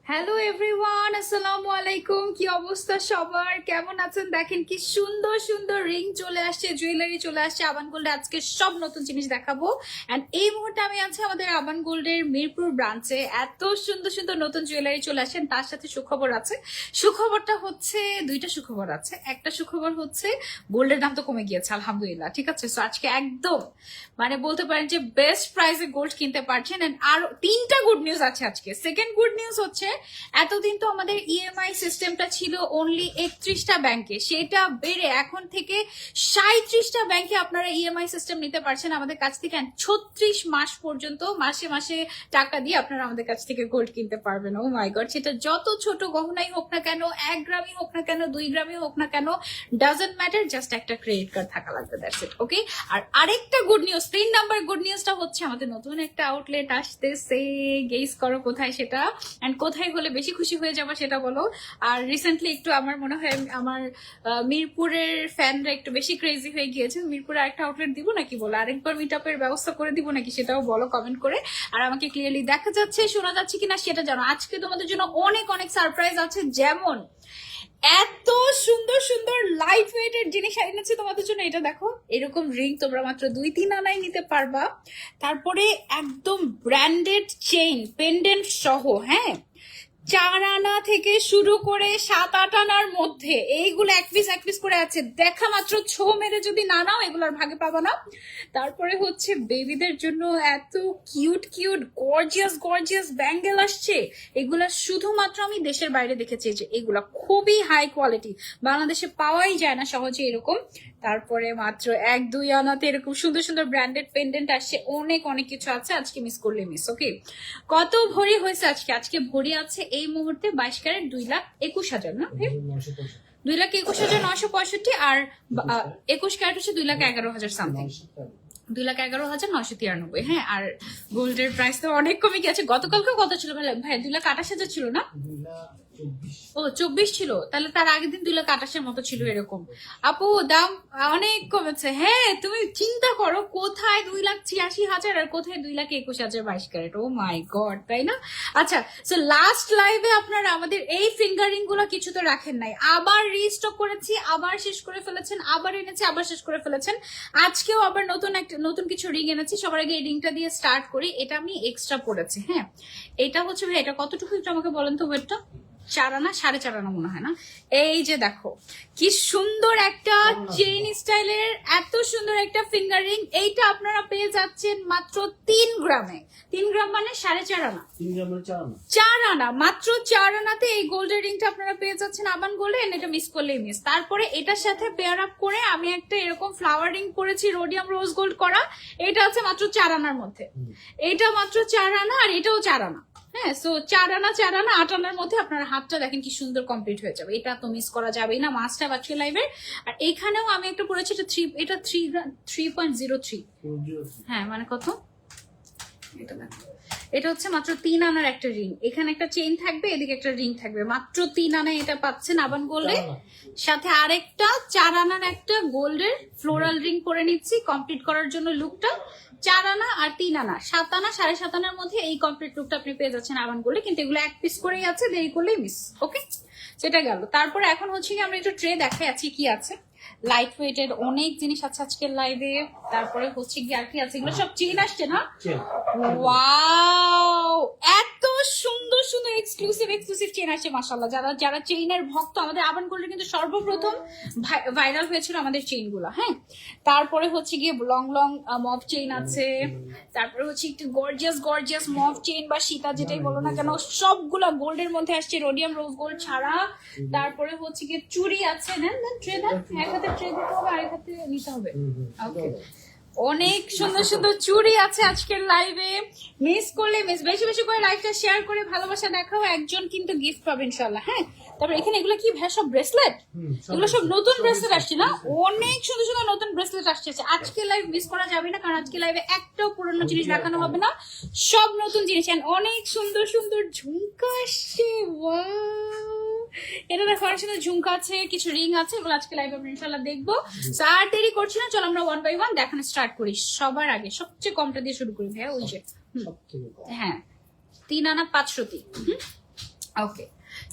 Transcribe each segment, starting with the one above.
Hello everyone, আসসালামু আলাইকুম। কি অবস্থা সবার, কেমন আছেন? দেখেন কি সুন্দর সুন্দর রিং চলে আসছে, জুয়েলারি চলে আসছে আবান গোল্ডে। আজকে সব নতুন জিনিস দেখাবো। এন্ড এই মুহূর্তে আমি আছি আমাদের আবান গোল্ডের মিরপুর ব্রাঞ্চে। এত সুন্দর সুন্দর নতুন জুয়েলারি চলে আসেন, তার সাথে সুখবর আছে। সুখবরটা হচ্ছে, দুইটা সুখবর আছে। একটা সুখবর হচ্ছে গোল্ডের দাম তো কমে গিয়েছে আলহামদুলিল্লাহ, ঠিক আছে। সো আজকে একদম মানে বলতে পারেন যে বেস্ট প্রাইসে গোল্ড কিনতে পারছেন। এন্ড আরো তিনটা গুড নিউজ আছে আজকে। সেকেন্ড গুড নিউজ হচ্ছে, এতদিন তো আমাদের ইএমআই সিস্টেমটা ছিল অনলি 31টা ব্যাংকে, সেটা বেড়ে এখন থেকে 37টা ব্যাংকে আপনারা ইএমআই সিস্টেম নিতে পারছেন আমাদের কাছ থেকে। 36 মাস পর্যন্ত মাসে মাসে টাকা দিয়ে আপনারা আমাদের কাছ থেকে গোল্ড কিনতে পারবেন। ও মাই গড, সেটা যত ছোট গহনাই হোক না কেন, 1 গ্রামই হোক না কেন, 2 গ্রামই হোক না কেন, ডাজন্ট ম্যাটার, জাস্ট একটা ক্রেডিট কার্ড থাকা লাগবে, দ্যাটস ইট। ওকে। আর আরেকটা গুড নিউজ, 3 নাম্বার গুড নিউজটা হচ্ছে আমাদের নতুন একটা আউটলেট আসতেছে। গেস করো কোথায় সেটা, এন্ড কোথায় হলে বেশি খুশি হয়ে যাবো সেটা বলো। আর রিসেন্টলি একটু আমার মনে হয় আমার মিরপুরের ফ্যানরা একটু বেশি ক্রেজি হয়ে গিয়েছে। মিরপুরে একটা আউটলেট দিব নাকি বলো, আরেকবার মিট আপের ব্যবস্থা করে দিব নাকি সেটাও বলো কমেন্ট করে। আর আমাকে ক্লিয়ারলি দেখা যাচ্ছে শোনা যাচ্ছে কিনা সেটা জানো। আজকে তোমাদের জন্য অনেক অনেক সারপ্রাইজ আছে, যেমন এত সুন্দর সুন্দর লাইট ওয়েটের জিনিস এনেছি তোমাদের জন্য। এটা দেখো, এরকম রিং তোমরা মাত্র 2-3 আনায় নিতে পারবা। তারপরে একদম ব্র্যান্ডেড চেইন পেন্ডেন্ট সহ, হ্যাঁ, 4 আনা থেকে শুরু করে 7-8 আনার মধ্যে এইগুলো এক পিস করে আছে। দেখা মাত্র ছো মেরে যদি না নাও এগুলোর ভাগে পাবা না। তারপরে হচ্ছে বেবিদের জন্য এত কিউট কিউট গর্জিয়াস ব্যাঙ্গেল আসছে। এগুলা শুধুমাত্র আমি দেশের বাইরে দেখেছি, যে এগুলা খুবই হাই কোয়ালিটি, বাংলাদেশে পাওয়াই যায় না সহজে এরকম। তারপরে মাত্র 1-2 আনাতে এরকম সুন্দর সুন্দর ব্র্যান্ডেড পেন্ডেন্ট আসছে। অনেক অনেক কিছু আছে, আজকে মিস করলে মিস। ওকে, কত ভরি হয়েছে আজকে? আজকে ভরি আছে এই মুহূর্তে 22 ক্যারেট 2,21,000 না, 2,21,965। আর 21 ক্যারেট হচ্ছে 2,11,000 সামথিং, 2,11,993। হ্যাঁ, আর গোল্ডের প্রাইস তো অনেক কমে গেছে। গতকালকে কত ছিল ভাই? 2,28,000 ছিল না? ও 24 ছিল, তাহলে তার আগের দিন 2,28,000 মতো ছিল এরকম। আপু দাম অনেক কমেছে। হ্যাঁ, তুমি চিন্তা করো, কোথায় 2,86,000 আর কোথায় 2,21,000 22 ক্যারেট। ও মাই গড, তাই না? আচ্ছা, সো লাস্ট লাইভে আপনারা আমাদের এই ফিঙ্গারিং গুলো কিছু তো রাখেন নাই, আবার রিস্টক করেছি, আবার শেষ করে ফেলেছেন, আবার এনেছি, আবার শেষ করে ফেলেছেন। আজকেও আবার নতুন কিছু রিং এনেছি। সবার আগে এই রিংটা দিয়ে স্টার্ট করি। এটা আমি এক্সট্রা পড়েছি। হ্যাঁ, এটা হচ্ছে ভাই, এটা কতটুকু একটু আমাকে বলেন তো ওয়েটটা। 4 আনা 4.5 আনা মনে হয় না। এই যে দেখো কি সুন্দর একটা চেইন স্টাইলের এত সুন্দর একটা ফিঙ্গার রিং। এইটা আপনারা পেয়ে যাচ্ছেন মাত্র 3 গ্রামে। 3 গ্রাম মানে 4.5 আনা, 4 আনা, মাত্র 4 আনাতে এই গোল্ডের রিংটা আপনারা পেয়ে যাচ্ছেন আবান গোল্ডে। এটা মিস করলেই মিস। তারপরে এটার সাথে পেয়ার আপ করে আমি একটা এরকম ফ্লাওয়ার রিং করেছি, রোডিয়াম রোজ গোল্ড করা। এটা আছে মাত্র 4 আনার মধ্যে। এটা মাত্র 4 আনা, আর এটাও 4 আনা। হ্যাঁ, সো 4 আনা 8 আনার মধ্যে আপনারা হাতটা দেখেন কি সুন্দর কমপ্লিট হয়ে যাবে। এটা তো মিস করা যাবেই না, মাস্ট হ্যাভ আজকে লাইভের। আর এইখানেও আমি একটা পড়েছি, এটা 3.03। হ্যাঁ, মানে কত এটা দেখো, এটা হচ্ছে মাত্র 3 আনার একটা রিং। এখানে একটা চেইন থাকবে, এদিকে একটা রিং থাকবে। মাত্র 3 আনায় এটা পাচ্ছেন আবান গোল্ডে। সাথে আরেকটা 4 আনার একটা গোল্ডের ফ্লোরাল রিং করে নিচ্ছি কমপ্লিট করার জন্য লুকটা। 4 আনা আর 3 আনা, 7 আনা 7.5 আনার মধ্যে এই কমপ্লিট লুকটা আপনি পেয়ে যাচ্ছেন আবান গোল্ডে। কিন্তু এগুলো এক পিস করেই আছে, দেরি করলেই মিস। ওকে, সেটা গেল। তারপরে এখন হচ্ছে কি আমরা একটু ট্রে দেখাই আছি কি আছে। লাইট ওয়েটের অনেক জিনিস আছে আজকের লাইভে। তারপরে হচ্ছে কি আর কি আছে, এগুলো সব চেইন আসছে না? ওয়াও, এত সুন্দর সুন্দর এক্সক্লুসিভ চেইন আসছে মাশাআল্লাহ। যারা চেইনের ভক্ত, আমাদের আবান গোল্ডে কিন্তু সর্বপ্রথম ভাইরাল হয়েছিল আমাদের চেইন গুলা। হ্যাঁ, তারপরে হচ্ছে গিয়ে লং মভ চেইন আছে। তারপরে হচ্ছে একটু গর্জিয়াস মভ চেইন বা সীতা যেটাই বলো না কেন, সবগুলা গোল্ডের মধ্যে আসছে, রোডিয়াম রোজ গোল্ড ছাড়া। তারপরে হচ্ছে গিয়ে চুড়ি আছে। নেন ট্রে দেন, এক হাতে ট্রে দিতে হবে, আরেক হাতে নিতে হবে। ওকে, অনেক সুন্দর সুন্দর চুড়ি আছে আজকের লাইভে। মিস করলে মিস, বেশি বেশি করে লাইভটা শেয়ার করে ভালোবাসা দেখাও, একজন কিন্তু গিফট পাবে ইনশাআল্লাহ। হ্যাঁ, তারপর এখানে এগুলো কি ভাই, সব ব্রেসলেট। এগুলো সব নতুন ব্রেসলেট আসছে না? অনেক সুন্দর সুন্দর নতুন ব্রেসলেট আসছে। আজকে লাইভ মিস করা যাবে না, কারণ আজকে লাইভে একটাও পুরনো জিনিস দেখানো হবে না, সব নতুন জিনিস। অনেক সুন্দর সুন্দর ঝুমকা আসছে। ওয়াও, এটা দেখো, অনেক সুন্দর ঝুমকা আছে, কিছু রিং আছে। এগুলো আজকে লাইভ আমরা ইনশাআল্লাহ দেখবো। আর দেরি করছি না, চলো আমরা 1 বাই 1 দেখানো স্টার্ট করি। সবার আগে সবচেয়ে কমটা দিয়ে শুরু করি ভাইয়া। ওই যে হ্যাঁ, 3 আনা 500। ওকে,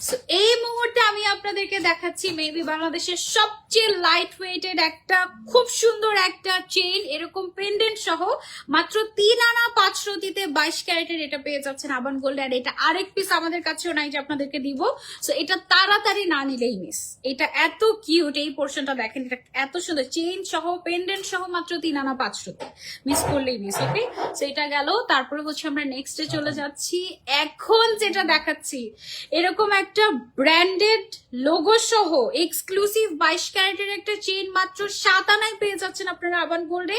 সো এই মুহূর্তে আমি আপনাদেরকে দেখাচ্ছি মেবি বাংলাদেশের সবচেয়ে লাইট ওয়েটেড একটা খুব সুন্দর একটা চেইন, এরকম পেন্ডেন্ট সহ মাত্র 3 আনা 5 রতিতে 22 ক্যারেটের এটা পেয়ে যাচ্ছেন আবান গোল্ড। আর এটা আরেক পিস আমাদের কাছেও নাই যে আপনাদেরকে দিব, সো এটা তাড়াতাড়ি না নিলেই মিস। এটা এত কিউট, এই পোর্শনটা দেখেন, এটা এত সুন্দর চেইন সহ পেন্ডেন্ট সহ মাত্র 3 আনা 5 রতি, মিস করলেই মিস। ওকে, সো এটা গেল। তারপরে হচ্ছে আমরা নেক্সটে চলে যাচ্ছি। এখন যেটা দেখাচ্ছি এরকম একটা ব্র্যান্ডেড লোগো সহ এক্সক্লুসিভ 22 ক্যারেটের একটা চেইন মাত্র 7 আনায় পেয়ে যাচ্ছেন আপনারা আবান গোল্ডে।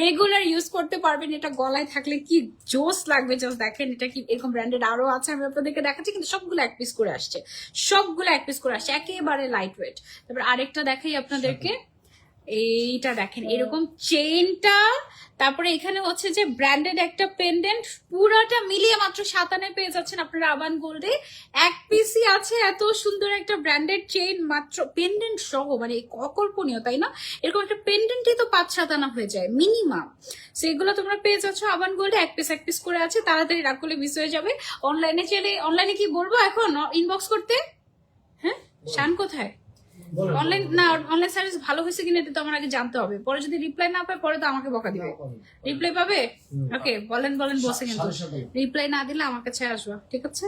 রেগুলার ইউজ করতে পারবেন, এটা গলায় থাকলে কি জোস লাগবে। জাস্ট দেখেন, এটা কি এরকম ব্র্যান্ডেড আরো আছে, আমি আপনাদেরকে দেখাচ্ছি, কিন্তু সবগুলো এক পিস করে আসছে, সবগুলো এক পিস করে আসছে, একেবারে লাইট ওয়েট। তারপর আরেকটা দেখাই আপনাদেরকে, এইটা দেখেন এরকম চেইনটা, তারপরে এখানে হচ্ছে যে ব্র্যান্ডেড একটা পেন্ডেন্ট, পুরাটা মিলিয়ে মাত্র 7 আনায় পেয়ে যাচ্ছেন আপনারা আবান গোল্ডে। এক পিসই আছে এত সুন্দর একটা ব্র্যান্ডেড চেইন মাত্র পেন্ডেন্ট সহ, মানে অকল্পনীয় তাই না? এরকম একটা পেন্ডেন্টই তো 5-7 আনা হয়ে যায় মিনিমাম। সেগুলো তোমরা পেয়ে যাচ্ছ আবান গোল্ডে, এক পিস করে আছে, তাড়াতাড়ি রাগ করলে মিস হয়ে যাবে। অনলাইনে চলে, অনলাইনে কি বলবো এখন ইনবক্স করতে? হ্যাঁ, শান কোথায়? অনলাইন না, অনলাইন সার্ভিস ভালো হয়েছে কিনা এটা তো আমার আগে জানতে হবে, পরে যদি রিপ্লাই না পায় পরে তো আমাকে বকা দিবে। রিপ্লাই পাবে? ওকে, বলেন বসে, কিন্তু রিপ্লাই না দিলে আমার কাছে আসবা, ঠিক আছে?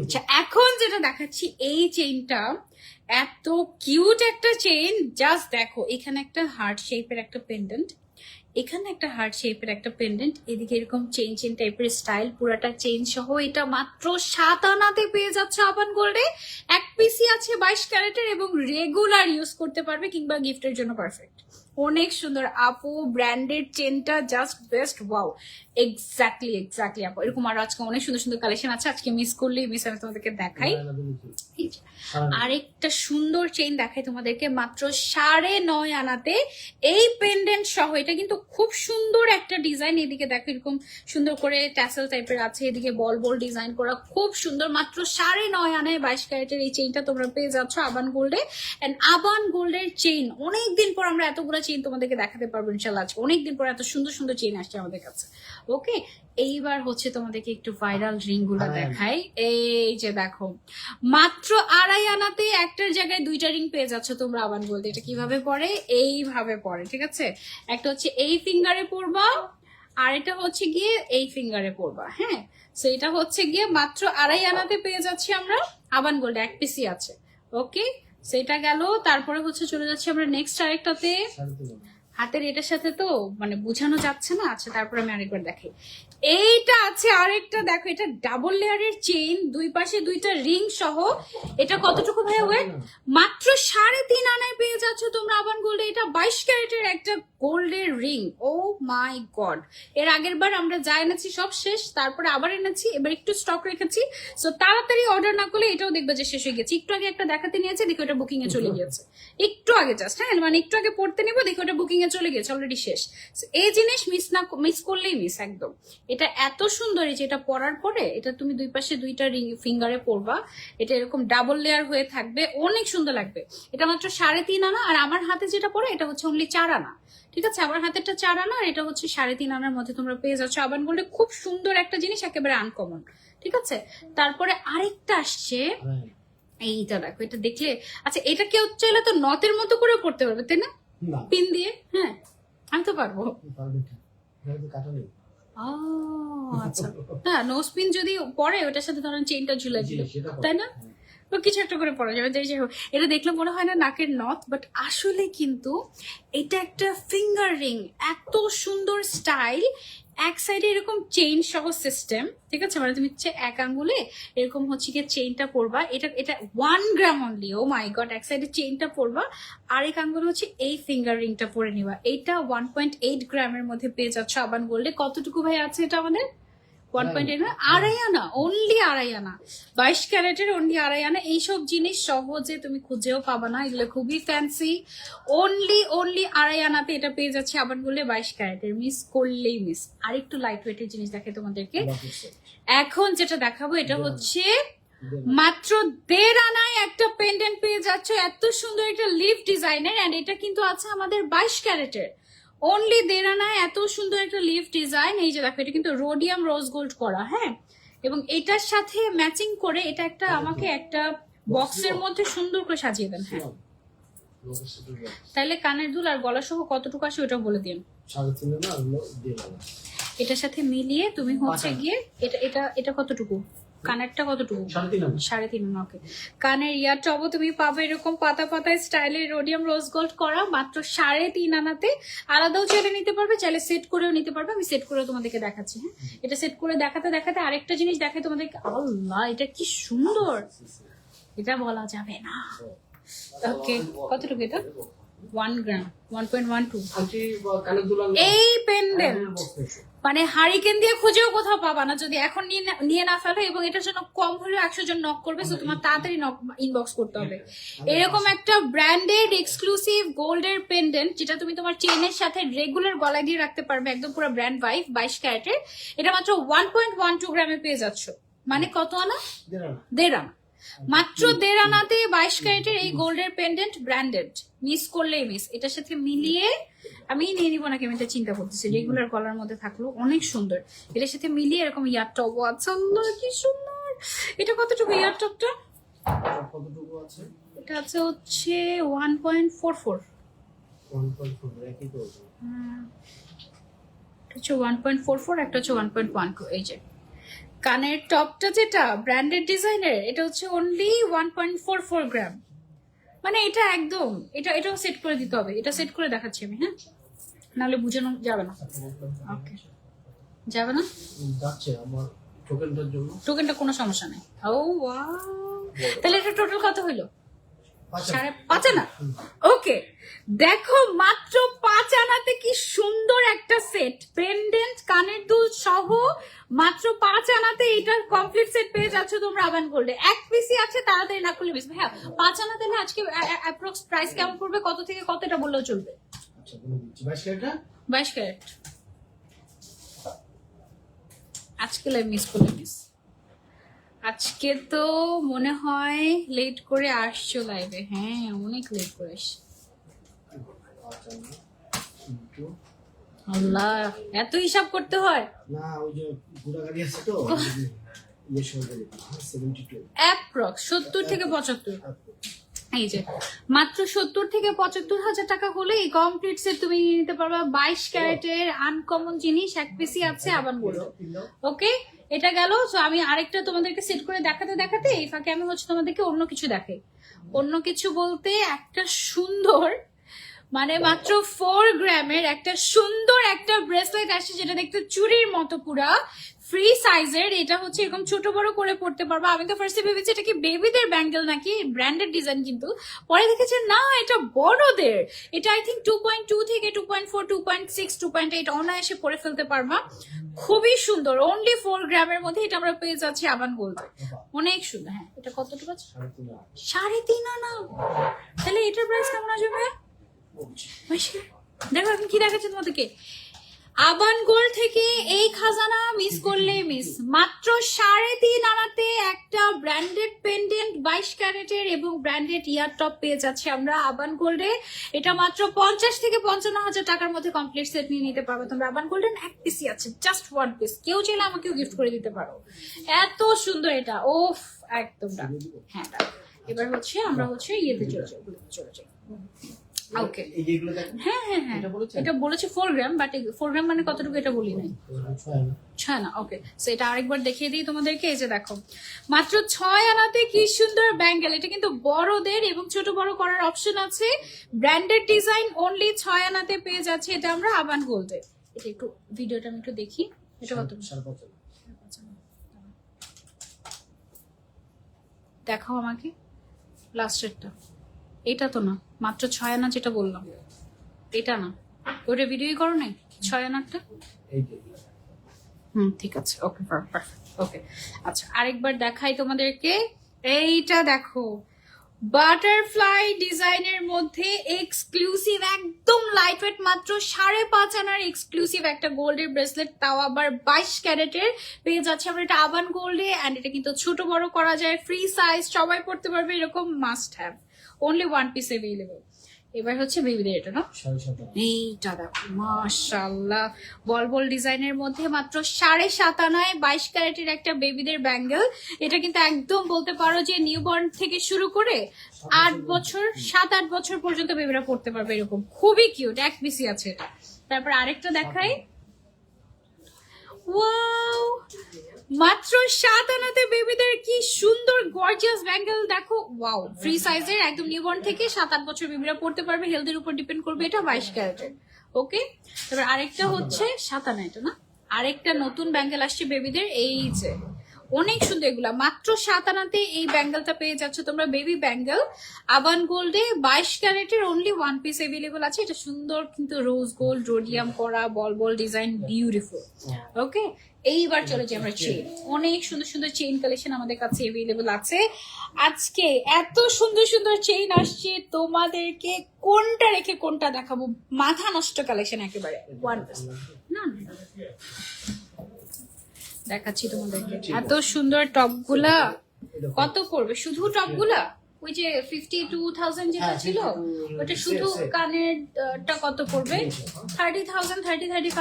আচ্ছা, এখন যেটা দেখাচ্ছি এই চেইনটা এত কিউট একটা চেইন, জাস্ট দেখো, এখানে একটা হার্ট শেপের একটা পেন্ডেন্ট, এখানে একটা হার্ট শেপের একটা পেন্ডেন্ট, এদিকে এরকম চেইন টাইপের স্টাইল, পুরাটা চেইন সহ এটা মাত্র 7 আনাতে পেয়ে যাচ্ছে আবান গোল্ডে। এক পিসি আছে 22 ক্যারেটের এবং রেগুলার ইউজ করতে পারবে কিংবা গিফটের জন্য পারফেক্ট। অনেক সুন্দর আপু, ব্র্যান্ডেড চেনটা জাস্ট বেস্ট। ওয়াও, এক্স্যাক্টলি আপু, এরকম আরো আজকে অনেক সুন্দর সুন্দর কালেকশন আছে, আজকে মিস করলেই মিস, আমি তোমাদেরকে দেখাই। আরেকটা সুন্দর চেইন দেখাই তোমাদেরকে মাত্র 9.5 আনাতে, এই পেন্ডেন্ট সহ। এটা কিন্তু খুব সুন্দর একটা ডিজাইন, এদিকে দেখো এরকম সুন্দর করে ট্যাসেল টাইপের আছে, এদিকে বল ডিজাইন করা, খুব সুন্দর। মাত্র 9.5 আনায় 22 ক্যারেটের এই চেইনটা তোমরা পেয়ে যাচ্ছ আবান গোল্ডে। এন্ড আবান গোল্ডের চেইন অনেকদিন পর আমরা এতগুলো চেইন তোমাদেরকে দেখাতে পারবো ইনশাল্লাহ। অনেকদিন পর এত সুন্দর সুন্দর চেইন আসছে আমাদের কাছে। ওকে, এইবার হচ্ছে তোমাদেরকে একটু ভাইরাল রিং গুলো দেখাই। এই যে দেখো, মাত্র 2.5 আনাতে একটার জায়গায় 2টা রিং পেয়ে যাচ্ছ তোমরা আবান গোল্ডে। এটা কিভাবে পরে? এইভাবে পরে, ঠিক আছে? একটা হচ্ছে এই ফিঙ্গারে পরবা, আর এটা হচ্ছে গিয়ে এই ফিঙ্গারে পরবা। হ্যাঁ, সো এটা হচ্ছে গিয়ে মাত্র 2.5 আনাতে পেয়ে যাচ্ছি আমরা আবান গোল্ডে, এক পিসি আছে। ওকে, সেটা গেল। তারপরে হচ্ছে চলে যাচ্ছি আমরা নেক্সট আরেকটাতে। হাতের এটার সাথে তো মানে বোঝানো যাচ্ছে না। আচ্ছা, তারপরে আমি আরেকবার দেখাই। এইটা আছে আরেকটা, দেখো, এটা ডাবল লেয়ারের চেইন, দুই পাশে 2টা রিং সহ। এটা কতটুকু ভাই ওয়েট? মাত্র 3.5 আনায় পেয়ে যাচ্ছ তোমরা আবান গোল্ডে। এটা 22 ক্যারেটের একটা গোল্ডের রিং। ও মাই গড, এর আগের বার আমরা যা এনেছি সব শেষ, তারপরে আবার এনেছি, এবার একটু স্টক রেখেছি। সো তাড়াতাড়ি অর্ডার না করলে এটাও দেখবে যে শেষ হয়ে গেছে। একটু আগে একটা দেখাতে নিয়েছে, দেখো এটা বুকিং এ চলে গিয়েছে একটু আগে, জাস্ট হ্যাঁ, মানে একটু আগে পড়তে নিবো, দেখো এটা বুকিং এ চলে গেছে, অলরেডি শেষ। এই জিনিস মিস করলেই মিস একদম। এটা এত সুন্দর, এই যে এটা পরার পরে এটা তুমি দুই পাশে 2টা রিং ফিঙ্গারে পরবা, এটা এরকম ডাবল লেয়ার হয়ে থাকবে, অনেক সুন্দর লাগবে। এটা মাত্র 3.5 আনা, আর আমার হাতে যেটা পরে এটা হচ্ছে অনলি 4 আনা, ঠিক আছে? আমার হাতেরটা 4 আনা, আর এটা হচ্ছে 3.5 আনার মধ্যে তোমরা পেয়ে যাচ্ছ আবান গোল্ডে। খুব সুন্দর একটা জিনিস, একেবারে আনকমন, ঠিক আছে? তারপরে আরেকটা আসছে, এইটা দেখো, এটা দেখলে, আচ্ছা, এটা কেউ চাইলে তো নথের মতো করে পড়তে পারবে তাই না, পিন দিয়ে? হ্যাঁ, আমি তো পারবো। আচ্ছা, হ্যাঁ, নোজ পিন যদি পরে ওটার সাথে ধরেন চেইনটা ঝুলে দিল, তাই না? কিছু একটা করে পড়া যাবে। এটা দেখলে মনে হয় না নাকের নথ, বাট আসলে কিন্তু এটা একটা ফিঙ্গার রিং, এত সুন্দর স্টাইল। এক সাইডে এরকম চেইন সহ সিস্টেম, ঠিক আছে? মানে তুমি হচ্ছে এক আঙ্গুলে এরকম হচ্ছে গিয়ে চেইনটা পরবা, এটা 1 গ্রাম অনলি। ও মাই গড, এক সাইডে চেইনটা পরবা, আরেক আঙ্গুলে হচ্ছে এই ফিঙ্গার রিংটা পরে নিবা। এটা 1.8 গ্রামের মধ্যে পেয়ে যাচ্ছ আবান গোল্ডে। কতটুকু ভাই আছে এটা আমাদের? 1.8 না, 2.5 আনা, অনলি 2.5 আনা, 22 ক্যারেটের অনলি 2.5 আনা। এইসব জিনিস সহজে তুমি খুঁজেও পাবা না, এগুলো খুবই ফ্যান্সি। অনলি 2.5 আনাতে এটা পেয়ে যাচ্ছে আবার বললে 22 ক্যারেটের, মিস করলেই মিস। আর একটু লাইট ওয়েটের জিনিস দেখে তোমাদেরকে এখন যেটা দেখাবো, এটা হচ্ছে মাত্র 1.5 আনায় একটা পেন্ডেন্ট পেয়ে যাচ্ছ, এত সুন্দর একটা লিফ ডিজাইনের। এন্ড এটা কিন্তু আছে আমাদের 22 ক্যারেটের, অনলি 1.5 আনায় এত সুন্দর একটা লিফ ডিজাইন। এই যে দেখো, এটা কিন্তু রোডিয়াম রোজ গোল্ড করা। হ্যাঁ, এবং এটার সাথে ম্যাচিং করে এটা একটা আমাকে একটা বক্সের মধ্যে সুন্দর করে সাজিয়ে দেন। হ্যাঁ, তাহলে কানের দুল আর গলা সহ কতটুকু আসে ওটা বলে দিন। 3.5 না হলো দিয়ে দাও। এটার সাথে মিলিয়ে তুমি হচ্ছে গিয়ে এটা এটা এটা কতটুকু, কানেরটা কতটুকু? 3.5 আনা। ওকে, কানের ইয়ারটাও তুমি পাবে এরকম পাতা পাতায় স্টাইলে রোডিয়াম রোজ গোল্ড করা মাত্র 3.5 আনাতে। আলাদাও চাইলে নিতে পারবে, চাইলে সেট করেও নিতে পারবে। আমি সেট করে তোমাদেরকে দেখাচ্ছি। হ্যাঁ, এটা সেট করে দেখাতে দেখাতে আরেকটা জিনিস দেখাই তোমাদেরকে। আল্লাহ, এটা কি সুন্দর, এটা বলা যাবে না। ওকে, কতটুকু এটা? 1 গ্রাম, 1.12। এই পেন্ডেন্ট মানে হারিকেন দিয়ে খুঁজেও কোথাও পাবা না যদি এখন নিয়ে না ফেলো। এবং এটার জন্য কম হলেও 100 জন নক করবে, তো তোমার তাড়াতাড়ি ইনবক্স করতে হবে। এরকম একটা ব্র্যান্ডেড এক্সক্লুসিভ গোল্ডের পেন্ডেন্ট যেটা তুমি তোমার চেনের সাথে রেগুলার গলায় দিয়ে রাখতে পারবে, একদম পুরো ব্র্যান্ড ওয়াইফ, 22 ক্যারেটের। এটা মাত্র 1.12 গ্রামে পেয়ে যাচ্ছ। মানে কত আনা? 1.5 আনা। মাত্র 1.5 আনাতে 22 ক্যারেটের এই গোল্ডের পেন্ডেন্ট, ব্র্যান্ডেড। মিস করলেই মিস। এটার সাথে মিলিয়ে আমি নিয়ে নিবো নাকি আমি এটা চিন্তা করতেছি। রেগুলার গলার মধ্যে থাকলো, অনেক সুন্দর। এটার সাথে মিলিয়ে এরকম ইয়ার টপ আছে, কি সুন্দর। এটা কতটুকু ইয়ার টপটা? কতটুকু আছে? এটা আছে হচ্ছে 1.44। 1.4 একই তো। এটা হচ্ছে 1.44, একটা হচ্ছে 1.12। এই যে কানের টপটা যেটা ব্র্যান্ডেড ডিজাইনের, এটা হচ্ছে অনলি 1.44 গ্রাম। মানে এটা একদম এটাও সেট করে দিতে হবে। এটা সেট করে দেখাচ্ছি আমি। হ্যাঁ, নাহলে বুঝানো যাবে না। ওকে, যাবে না, যাচ্ছে আমার টোকেনটার জন্য। টোকেনটা কোনো সমস্যা নেই। ও ওয়াও, তাহলে এটা টোটাল কত হইলো? 5.5 আনা। ওকে, দেখো মাত্র 5 আনাতে কি সুন্দর একটা সেট, পেন্ডেন্ট কানের দুল সহ মাত্র 5 আনাতে এটার কমপ্লিট সেট পেয়ে যাচ্ছ তোমরা আবান গোল্ডে। এক পিসি আছে, তাড়াতাড়ি না করলে মিস। ভাইয়া 5 আনাতে না আজকে অ্যাপ্রক্স প্রাইস কেমন পড়বে, কত থেকে কত এটা বললেও চলবে। আচ্ছা, বলে দিচ্ছি। 22 ক্যারেট। 22 ক্যারেট। আজকে লাইভ মিস করলে মিস। আজকে তো মনে হয় লেট করে আসছো লাইভে। হ্যাঁ, অনেক লেট করে আসছি। আল্লাহ, এত হিসাব করতে হয় না, ওই যে গুড়া গাড়ি আছে তো, ইয়ে সঙ্গে 72 অ্যাপ্রক্স 70 থেকে 75। এই যে মাত্র 70 থেকে 75 হাজার টাকা হলে এই কমপ্লিট সেট তুমি নিতে পারবে। 22 ক্যারেটের আনকমন জিনিস এক পিসি আছে আবান বলো। ওকে, এটা গেল। তো আমি আরেকটা তোমাদেরকে সেট করে দেখাতে দেখাতে এই ফাঁকে আমি হচ্ছে তোমাদেরকে অন্য কিছু দেখাই। অন্য কিছু বলতে একটা সুন্দর মানে মাত্র 4 গ্রামের একটা সুন্দর একটা ব্রেসলেট আসছে, যেটা দেখতে চুরির মতো পুরা ফ্রি সাইজের। এটা হচ্ছে এরকম ছোট বড় করে পড়তে পারবো। আমি তো ফার্স্টে ভেবেছি এটা কি বেবিদের ব্যাঙ্গেল নাকি, ব্র্যান্ডেড ডিজাইন, কিন্তু পরে দেখেছি না, এটা বড়দের। এটা আই থিঙ্ক 2.2 থেকে 2.4, 2.6, 2.8 অনায়াসে পরে ফেলতে পারবা। খুবই সুন্দর, অনলি 4 গ্রামের মধ্যে এটা আমরা পেয়ে যাচ্ছি আবান গোল্ডে। অনেক সুন্দর। হ্যাঁ, এটা কতটুকু আছে? 3.5 আনা। তাহলে এটার প্রাইস কেমন আসবে? দেখো এখন কি দেখাচ্ছে তোমাদেরকে। আবান গোল্ড থেকে এই খাজানা মিস করলে মিস। মাত্র 3.5 আনাতে একটা ব্র্যান্ডেড পেন্ডেন্ট 22 ক্যারেটের এবং ব্র্যান্ডেড ইয়ার টপ পেয়ে যাচ্ছে আমরা আবান গোল্ডে। এটা মাত্র 50 থেকে 55 হাজার টাকার মধ্যে কমপ্লিট সেট নিয়ে নিতে পারবে তোমরা। আবান গোল্ডের এক পিসই আছে, জাস্ট 1 পিস। কেউ চাইলে আমাকেও গিফট করে দিতে পারো। এত সুন্দর এটা, ওফ একদম। হ্যাঁ, এবার হচ্ছে আমরা হচ্ছে ইয়েতে চলে যাই। ওকে, হ্যাঁ হ্যাঁ হ্যাঁ, এটা বলেছে 4 গ্রাম, বাট 4 গ্রাম মানে কতটুকু এটা বলি নাই। 6 আনা। ওকে, সো এটা আরেকবার দেখিয়ে দিই তোমাদেরকে। এই যে দেখো মাত্র 6 আনাতে কি সুন্দর ব্যাঙ্গেল। এটা কিন্তু বড়দের এবং ছোট বড় করার অপশন আছে। ব্র্যান্ডেড ডিজাইন, অনলি 6 আনাতে পেয়ে যাচ্ছে এটা আমরা আবান গোল্ডে। এটা একটু ভিডিওটা আমি একটু দেখি। এটা কত দেখাও আমাকে, লাস্টেরটা। এটা তো না, মাত্র 6 আনা যেটা বললাম এটা না, ওটা ভিডিওই করো নাই 6 আনারটা। ঠিক আছে, ওকে পারফেক্ট। ওকে, আচ্ছা আরেকবার দেখাই তোমাদেরকে। এইটা দেখো, বাটারফ্লাই ডিজাইনের মধ্যে এক্সক্লুসিভ একদম লাইট ওয়েট মাত্র 5.5 আনার এক্সক্লুসিভ একটা গোল্ডের ব্রেসলেট, তাও আবার 22 ক্যারেটের পেয়ে যাচ্ছে আমরা এটা আবান গোল্ডে। অ্যান্ড এটা কিন্তু ছোট বড় করা যায়, ফ্রি সাইজ, সবাই পড়তে পারবে, এরকম must have. Only 1 piece available. এবার হচ্ছে বেবিদের এটা না, 7.5 এইটা দেখো মাশাআল্লাহ, বল বল ডিজাইনের মধ্যে মাত্র 7.5 আনায় 22 ক্যারেটের একটা বেবিদের ব্যাঙ্গেল। এটা কিন্তু একদম বলতে পারো যে নিউবর্ন থেকে শুরু করে 8 বছর 7-8 বছর পর্যন্ত বেবিরা পড়তে পারবে, এরকম খুবই কিউট, এক পিসি আছে এটা। তারপর আরেকটা দেখাই, ওয়াও মাত্র 7 আনাতে বেবিদের কি সুন্দর গর্জিয়াস ব্যাঙ্গেল দেখো, ওয়াও ফ্রি সাইজের, একদম নিউবর্ন থেকে 7-8 বছর বেবিরা পড়তে পারবে, হেলথের উপর ডিপেন্ড করবে, এটা 22 ক্যারেটের। ওকে, তারপর আরেকটা হচ্ছে 7 আনা, এটা না, আরেকটা নতুন ব্যাঙ্গেল আসছে বেবিদের, এই যে অনেক সুন্দর, এগুলা মাত্র 7 আনাতে এই ব্যাঙ্গেলটা পেয়ে যাচ্ছে তোমরা, বেবি ব্যাঙ্গেল আবান গোল্ডে 22 ক্যারেটের, অনলি 1 পিস अवेलेबल আছে। এটা সুন্দর কিন্তু রোজ গোল্ড রোডিয়াম করা, বল বল ডিজাইন, বিউটিফুল। ওকে, এইবার চলে যাই আমরা চেইন, অনেক সুন্দর সুন্দর চেইন কালেকশন আমাদের কাছে अवेलेबल আছে। আজকে এত সুন্দর সুন্দর চেইন আসছে, তোমাদেরকে কোনটা রেখে কোনটা দেখাবো, মাথা নষ্ট কালেকশন একেবারে। ওয়ান পিস না, দেখাচ্ছি তোমাদেরকে এত সুন্দর টপ গুলা, কত পড়বে শুধু টপ গুলা? ওই যে 52,000 যেটা ছিল ওটা শুধু কানের টা কত পড়বে? 30,000, 35,000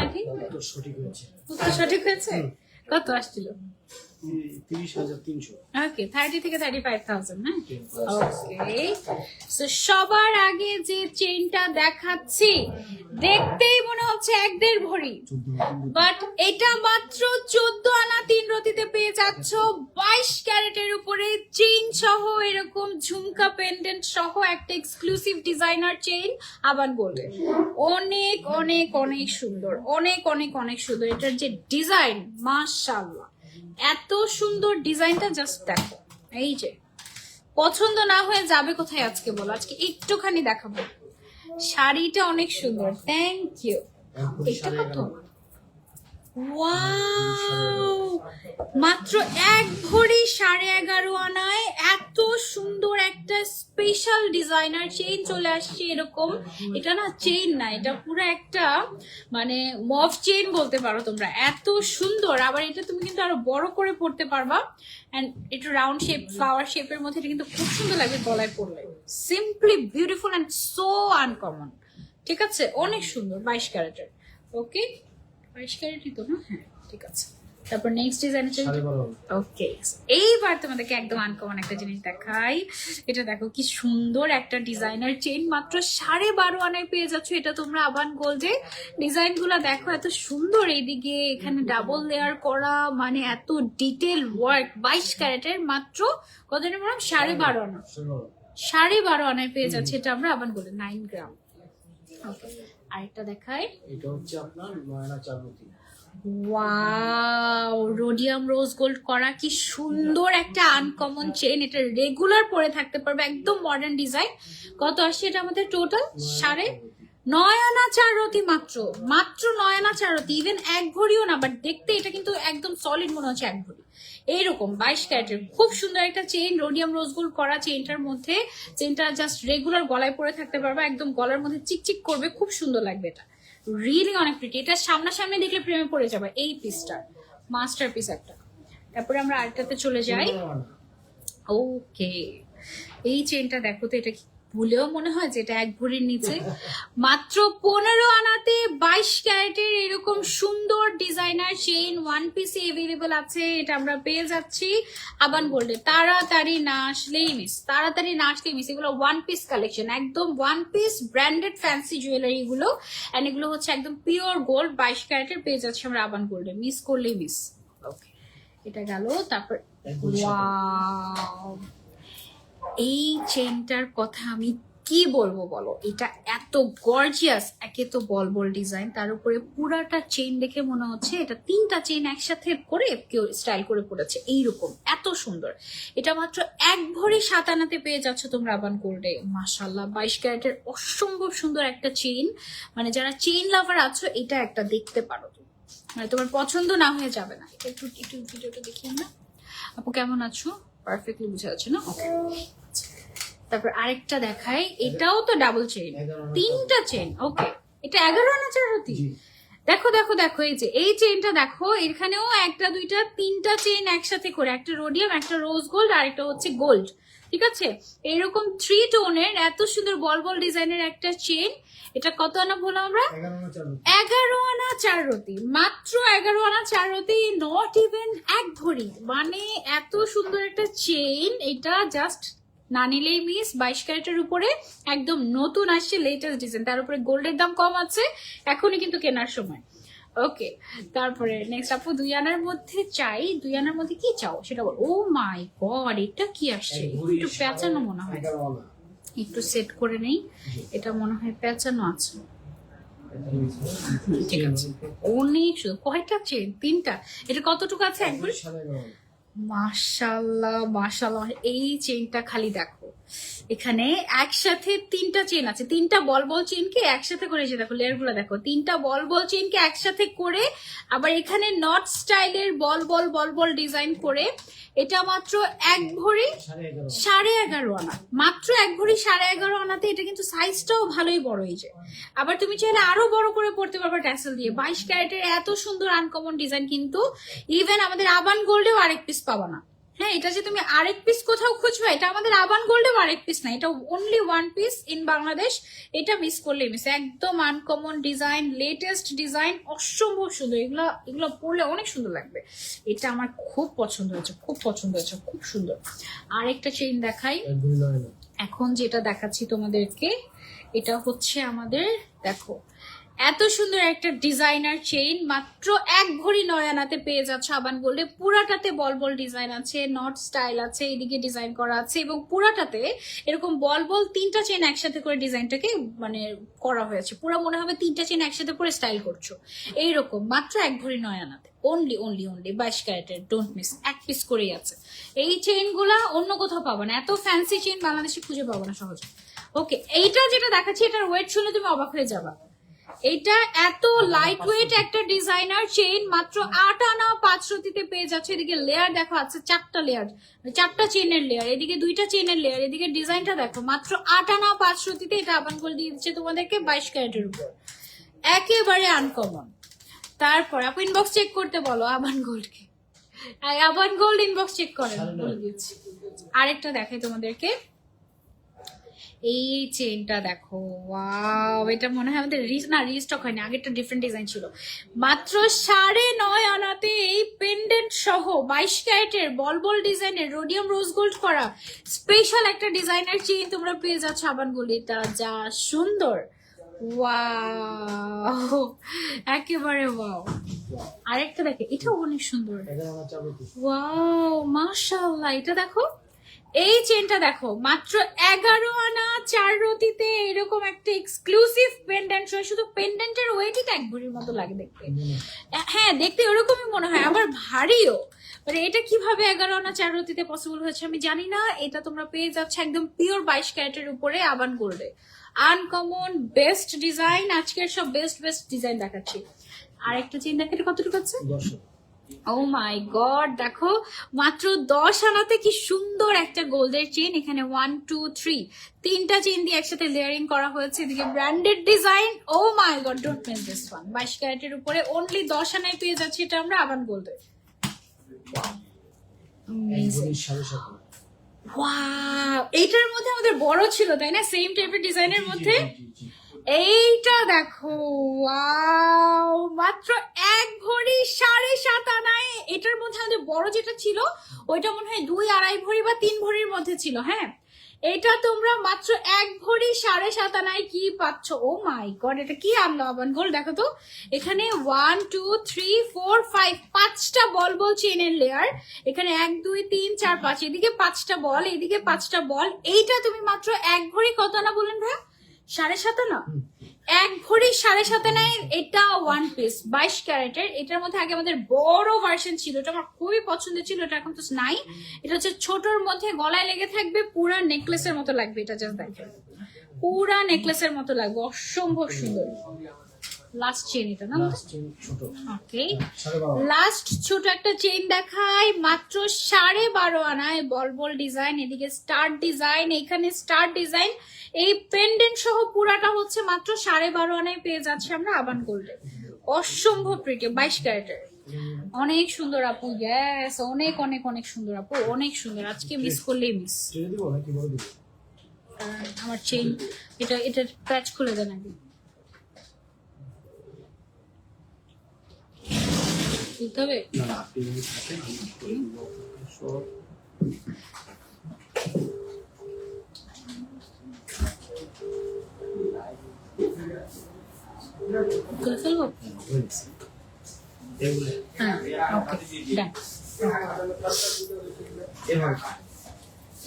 আই থিঙ্ক। তো সঠিক হয়েছে। উত্তর সঠিক হয়েছে? কত আসছিল? 30,300। ওকে, 30 থেকে 35,000 হ্যাঁ। ওকে, সো সবার আগে যে চেইনটা দেখাচ্ছি দেখতেই মনে হচ্ছে 1.5 ভরি, বাট এটা মাত্র 14 আনা 3 রতিতে পেয়ে যাচ্ছ, 22 ক্যারেটের উপরে চেইন সহ, এরকম ঝুমকা পেন্ডেন্ট সহ একটা এক্সক্লুসিভ ডিজাইনার চেইন আবান গোল্ডে। অনেক অনেক অনেক সুন্দর, অনেক অনেক অনেক সুন্দর, এটার যে ডিজাইন মাশাআল্লাহ, এত সুন্দর ডিজাইনটা জাস্ট দেখো। এই যে পছন্দ না হয়ে যাবে কোথায় আজকে বলো, আজকে একটুখানি দেখাবো। শাড়িটা অনেক সুন্দর, থ্যাংক ইউ। এটা কত? ওয়াও, মাত্র 1 ভরি 11.5 আনায় এত সুন্দর একটা স্পেশাল ডিজাইনার চেইন চলে আসছে এরকম। এটা না চেইন না, এটা পুরো একটা মানে মফ চেইন বলতে পারো তোমরা, এত সুন্দর। আবার এটা তুমি কিন্তু আরো বড় করে পড়তে পারবা, এন্ড এটা রাউন্ড শেপ ফ্লাওয়ার শেপের মধ্যে, এটা কিন্তু খুব সুন্দর লাগবে গলায় পরলে, simply beautiful and so uncommon. ঠিক আছে, অনেক সুন্দর, 22 ক্যারেটের। ওকে, 22 ক্যারেটই তো না? হ্যাঁ ঠিক আছে। তারপর নেক্সট ডিজাইন আছে। ওকে, এইবার তোমাদেরকে একদম আনকমন একটা জিনিস দেখাই। এটা দেখো কি সুন্দর একটা ডিজাইনার চেইন, মাত্র 12.5 আনায় পেয়ে যাচ্ছ এটা তোমরা আবান গোল্ডে। ডিজাইন গুলা দেখো এত সুন্দর, এইদিকে এখানে ডাবল লেয়ার করা, মানে এত ডিটেল ওয়ার্ক। 22 ক্যারেটের, মাত্র কত ম্যাডাম? 12.5 আনা, 12.5 আনায় পেয়ে যাচ্ছে এটা আমরা আবান গোল্ডে, 9 গ্রাম। ওকে, আরেকটা দেখাই। এটা হচ্ছে আপনার 9 আনা 4 রতি। ওয়াও, রোডিয়াম রোজ গোল্ড করা, কি সুন্দর একটা আনকমন চেইন। এটা রেগুলার পরে থাকতে পারবে, একদম মডার্ন ডিজাইন। কত আসছে এটা আমাদের টোটাল? 9.5 আনা 4 রতি, মাত্র 9 আনা 4 রতি, ইভেন 1 ভরিও না, বাট দেখতে এটা কিন্তু একদম সলিড মনে হচ্ছে 1 ভরি। এইরকম 22 ক্যারেটের খুব সুন্দর একটা চেইন, রোডিয়াম রোজ গোল্ড করা চেইনটার মধ্যে। চেইনটা জাস্ট রেগুলার গলায় পরে থাকতে পারবে, একদম গলার মধ্যে চিকচিক করবে, খুব সুন্দর লাগবে। এটা রিয়েলি অনেক প্রিটি, এটা সামনাসামনি দেখলে প্রেমে পড়ে যাবে। এই পিসটা মাস্টার পিস একটা। তারপরে আমরা আরেকটাতে চলে যাই। ওকে, এই চেইনটা দেখো তো, এটা কি ভুলেও মনে হয় যে এটা 1 ভরির নিচে? মাত্র 15 আনাতে 22 ক্যারেটের এরকম সুন্দর ডিজাইনার চেইন 1 পিসে अवेलेबल আছে। এটা আমরা পেয়ে যাচ্ছি আবান গোল্ডে। তাড়াতাড়ি না আসলেই মিস, তাড়াতাড়ি না আসলেই মিস। এগুলো 1 পিস কালেকশন, একদম 1 পিস ব্র্যান্ডেড ফ্যান্সি জুয়েলারি গুলো, এন্ড এগুলো হচ্ছে একদম পিওর গোল্ড 22 ক্যারেটের পেয়ে যাচ্ছি আমরা আবান গোল্ডে, মিস করলেই মিস। ওকে, এটা গেল। তারপর ওয়াও, এই চেইনটার কথা আমি কি বলবো বলো, এটা এত গর্জিয়াস। একে তো বল বল ডিজাইন, তার উপরে পুরাটা চেইন দেখে মনে হচ্ছে এটা 3টা চেইন একসাথে করে কেউ স্টাইল করে পড়েছে, এইরকম এত সুন্দর। এটা মাত্র 1 ভরি 7 আনাতে পেয়ে যাচ্ছ তোমরা আবান গোল্ডে। মাশাআল্লাহ, 22 ক্যারেটের অসম্ভব সুন্দর একটা চেইন। মানে যারা চেইন লাভার আছো, এটা একটা দেখতে পারো, মানে তোমার পছন্দ না হয়ে যাবে না। একটু ভিডিওটা দেখি আমরা। আপু কেমন আছো? পারফেক্টলি বুঝা যাচ্ছে না? ওকে, তারপর আরেকটা দেখাই। এটাও তো ডাবল চেইন, 3টা চেইন। ওকে, এটা 11 আনা 4 রতি, দেখো দেখো দেখো, এই যে এই চেইনটা দেখো, এখানেও একটা দুইটা তিনটা চেইন একসাথে করে, একটা রোডিয়াম, একটা রোজ গোল্ড, আর একটা হচ্ছে গোল্ড। ঠিক আছে, এরকম 3 টোনের এত সুন্দর বল বল ডিজাইনের একটা চেইন। এটা কত আনা বললাম আমরা? 11 আনা 4 রতি, মাত্র 11 আনা 4 রতি, নট ইভেন 1 ভরি। মানে এত সুন্দর একটা চেইন, এটা জাস্ট না নিলেই মিস। 22 ক্যারেটের উপরে একদম নতুন আসছে লেটেস্ট ডিজাইন, তার উপরে গোল্ডের দাম কম আছে, এখনই কিন্তু কেনার সময়। ওকে, তারপরে নেক্সট আপু 2 আনার মধ্যে চাই। 2 আনার মধ্যে কি চাও সেটা বল। ও মাই গড, এটা কি আসছে? একটু পেঁচানো মনে হয়, একটু সেট করে নেই। এটা মনে হয় পেঁচানো আছে। ঠিক আছে, অনেক সুন্দর। কয়টা চেন? 3টা। এটা কতটুকু আছে একবার? মাশাআল্লাহ মাশাআল্লাহ, এই চেইনটা খালি দেখো, এখানে একসাথে 3টা চেইন আছে। 3টা বল বল চেইনকে একসাথে করে, যে দেখো লেয়ার গুলো দেখো, 3টা বল বল চেইনকে একসাথে করে, আবার এখানে নট স্টাইলের বল বল বল বল ডিজাইন করে। এটা মাত্র 1 ভরি 11.5 আনা, মাত্র 1 ভরি 11.5 আনাতে। এটা কিন্তু সাইজটাও ভালোই বড়, এই যে। আবার তুমি চাইলে আরো বড় করে পড়তে পারবে ট্যাসেল দিয়ে। 22 ক্যারেটের এত সুন্দর আনকমন ডিজাইন কিন্তু ইভেন আমাদের আবান গোল্ডেও আরেক পিস পাবা না। হ্যাঁ, এটা যে তুমি আরেক পিস কোথাও খুঁজবে, এটা আমাদের আবান গোল্ডেও আরেক পিস না, এটা অনলি 1 পিস ইন বাংলাদেশ। এটা মিস করলে মিস। একদম আনকমন ডিজাইন, লেটেস্ট ডিজাইন, অসম্ভব সুন্দর। এগুলো পরলে অনেক সুন্দর লাগবে। এটা আমার খুব পছন্দ হয়েছে, খুব পছন্দ হয়েছে, খুব সুন্দর। আরেকটা চেইন দেখাই এখন, যেটা দেখাচ্ছি তোমাদেরকে। এটা হচ্ছে আমাদের, দেখো এত সুন্দর একটা ডিজাইনার চেইন, মাত্র 1 ভরি 9 আনাতে পেয়ে যাচ্ছে আবান গোল্ডে। পুরাটাতে বল বল ডিজাইন আছে, নট স্টাইল আছে, এদিকে ডিজাইন করা আছে, এবং পুরাটাতে এরকম বল বল 3টা চেইন একসাথে করে ডিজাইনটাকে মানে করা হয়েছে। পুরো মনে হবে 3টা চেইন একসাথে করে স্টাইল করছো এইরকম, মাত্র 1 ভরি 9 আনাতে। অনলি 22 ক্যারেটের, ডোন্ট মিস। 1 পিস করেই আছে। এই চেইন গুলা অন্য কোথাও পাবো না, এত ফ্যান্সি চেইন বাংলাদেশে খুঁজে পাবো না সহজে। ওকে, এইটা যেটা দেখাচ্ছি, এটার ওয়েট শুনে তুমি অবাক হয়ে যাবা। এটা এত লাইট ওয়েট একটা ডিজাইনার চেইন, মাত্র 8 আনা 5 রতিতে পেয়ে যাচ্ছে। এদিকে লেয়ার দেখো আছে 4টা লেয়ার, 4টা চেইনের লেয়ার, এদিকে 2টা চেইনের লেয়ার, এদিকে ডিজাইনটা দেখো, মাত্র 8 আনা 5 রতিতে। এটা আবান গোল্ড দিয়ে দিচ্ছে তোমাদেরকে 22 ক্যারেটের উপর, একেবারে আনকমন। তারপর আপু ইনবক্স চেক করতে বলো আবান গোল্ডকে, আবান গোল্ড ইনবক্স চেক করেন, বলে দিচ্ছি। আরেকটা দেখাই তোমাদেরকে, এই চেইনটা দেখো, ওয়াও, এটা মনে হয় আমাদের রিস্টক হয়নি, আগেরটা ডিফারেন্ট ডিজাইন ছিল। মাত্র 9.5 আনাতে এই পেন্ডেন্ট সহ 22 ক্যারেটের বল বল ডিজাইনের রোডিয়াম রোজ গোল্ড করা স্পেশাল একটা ডিজাইনার চেইন তোমরা পেয়ে যাচ্ছ আবান গোল্ড। এটা যা সুন্দর, ওয়াও, একেবারে ওয়াও। আরেকটা দেখে, এটাও অনেক সুন্দর, ওয়াও মাশাআল্লাহ। এটা দেখো, এই চেনটা দেখো, মাত্র 11 আনা 4 রতিতে এরকম একটা এক্সক্লুসিভ পেন্ডেন্ট। শুধু পেন্ডেন্টের ওয়েটই 1 ভরির মতো লাগে দেখতে। হ্যাঁ, দেখতে ওরকমই মনে হয়, আবার ভারীও। মানে এটা কিভাবে 11 আনা 4 রতিতে পসিবল হয়েছে আমি জানি না। এটা তোমরা পেয়ে যাচ্ছ একদম পিওর 22 ক্যারেটের উপরে আবান গোল্ডে। আনকমন বেস্ট ডিজাইন, আজকের সব বেস্ট ডিজাইন দেখাচ্ছি। আর একটা চেন দেখে, এটা কতটুকু আছে? ও মাই গড, দেখো মাত্র 10 আনাতে কি সুন্দর একটা গোল্ডের চেন। এখানে 1 2 3 3টা চেন দিয়ে একসাথে লেয়ারিং করা হয়েছে। এদিকে branded design, oh my god, don't miss this one. 22 ক্যারেটের উপরে অনলি 10 আনায় পেয়ে যাচ্ছি এটা আমরা আবান গোল্ডে। ওয়াও, এইটার মধ্যে আমাদের বড় ছিল তাই না, সেম টাইপের ডিজাইনের মধ্যে। এইটা দেখো, ওয়াও, মাত্র 1 ভরি 7.5 আনায়। এটার মধ্যে আমাদের বড় যেটা ছিল ওইটা মনে হয় 2 2.5 ভরি বা 3 ভরির মধ্যে ছিল। হ্যাঁ, এটা তোমরা মাত্র 1 ভরি 7.5 আনায় কি পাচ্ছ? ও মাই গড, এটা কি আনলো আবান গোল্ড। দেখো তো, এখানে 1 2 3 4 5 5টা বল বল চেনের লেয়ার। এখানে 1 2 3 4 5, এদিকে 5টা বল, এদিকে 5টা বল। এইটা তুমি মাত্র 1 ভরি কত আনা বলেন ভাই? 7.5 আনা। 1 ভরি 7.5 আনায় এটা 1 পিস 22 ক্যারেটের। এটার মধ্যে আগে আমাদের বড় ভার্সন ছিল, এটা আমার খুবই পছন্দের ছিল, এটা এখন তো নাই। এটা হচ্ছে ছোটর মধ্যে গলায় লেগে থাকবে, পুরা নেকলেসের মতো লাগবে। এটা জাস্ট দেখেন, পুরা নেকলেসের মতো লাগবে, অসম্ভব সুন্দর। লাস্ট চেইন এটা না, ওকে, লাস্ট ছোট একটা চেইন দেখাই, মাত্র 12.5 আনায় বল বল ডিজাইন, এদিকে স্টার ডিজাইন, এখানে স্টার ডিজাইন, এই পেন্ডেন্ট সহ পুরাটা হচ্ছে মাত্র 12.5 আনায় পেয়ে যাচ্ছে আমরা আবান গোল্ডে। অসম্ভব প্রিটি, 22 ক্যারেটের, অনেক সুন্দর আপু। ইয়েস, অনেক অনেক অনেক সুন্দর আপু, অনেক সুন্দর। আজকে মিস করলেই মিস। ছেড়ে দিব নাকি বড় দিব? আমার চেইন, এটা প্যাচ খুলে দেন আগে। বুঝতে হবে। না না, আপনি যদি থাকেন আমি করে দিব সব। খুলে ফেলবো। এগুলো হ্যাঁ, ওকে ডান। এভাবে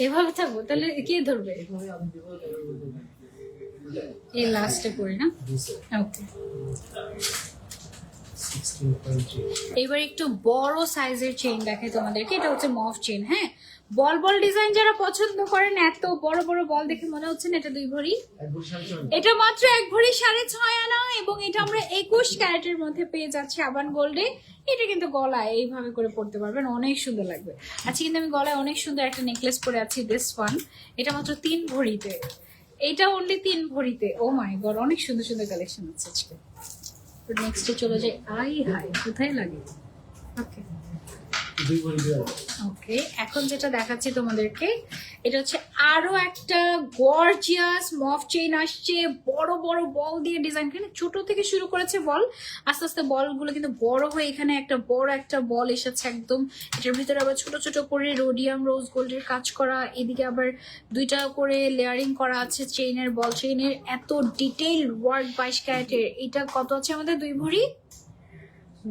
এভাবে থাকবো তাহলে কে ধরবে? এভাবে আমি দিব, এই লাস্টে পড়ি না। দিছে ওকে, 16.3। এবার একটু বড় সাইজের চেইন দেখাই তোমাদেরকে। এটা হচ্ছে মফ চেইন। হ্যাঁ, বল বল ডিজাইন যারা পছন্দ করেন, এত বড় বড় বল দেখে মনে হচ্ছে না এটা 2 ভরি। এক বছর চলে। এটা মাত্র 1 ভরি 6.5 আনা, এবং এটা আমরা 21 ক্যারেটের মধ্যে পেয়ে যাচ্ছি আবান গোল্ডে। এটা কিন্তু গলায় এইভাবে করে পড়তে পারবেন, অনেক সুন্দর লাগবে। আজকে কিন্তু আমি গলায় অনেক সুন্দর একটা নেকলেস পরে আছি, দিস ওয়ান। এটা মাত্র 3 ভরিতে, এটা অনলি 3 ভরিতে। ও মাই গড, অনেক সুন্দর সুন্দর কালেকশন আছে আজকে। নেক্সটে চলে যাই। আই হাই, কোথায় লাগে? ওকে 2 ভরি দিয়ে ওকে, এখন যেটা দেখাচ্ছি তোমাদেরকে, এটা হচ্ছে আরো একটা গর্জিয়াস মফ চেইন আসছে। বড় বড় বল দিয়ে ডিজাইন, কিন্তু ছোট থেকে শুরু করেছে বল, আস্তে আস্তে বলগুলো কিন্তু বড় হয়ে এখানে একটা বড় একটা বল এসেছে একদম। এটার ভিতরে আবার ছোট ছোট করে রোডিয়াম রোজ গোল্ডের কাজ করা, এদিকে আবার 2টা করে লেয়ারিং করা আছে চেইনের, বল চেইনের। এত ডিটেইল ওয়ার্ক 22 ক্যারেটের। এটা কত আছে আমাদের? 2 ভরি।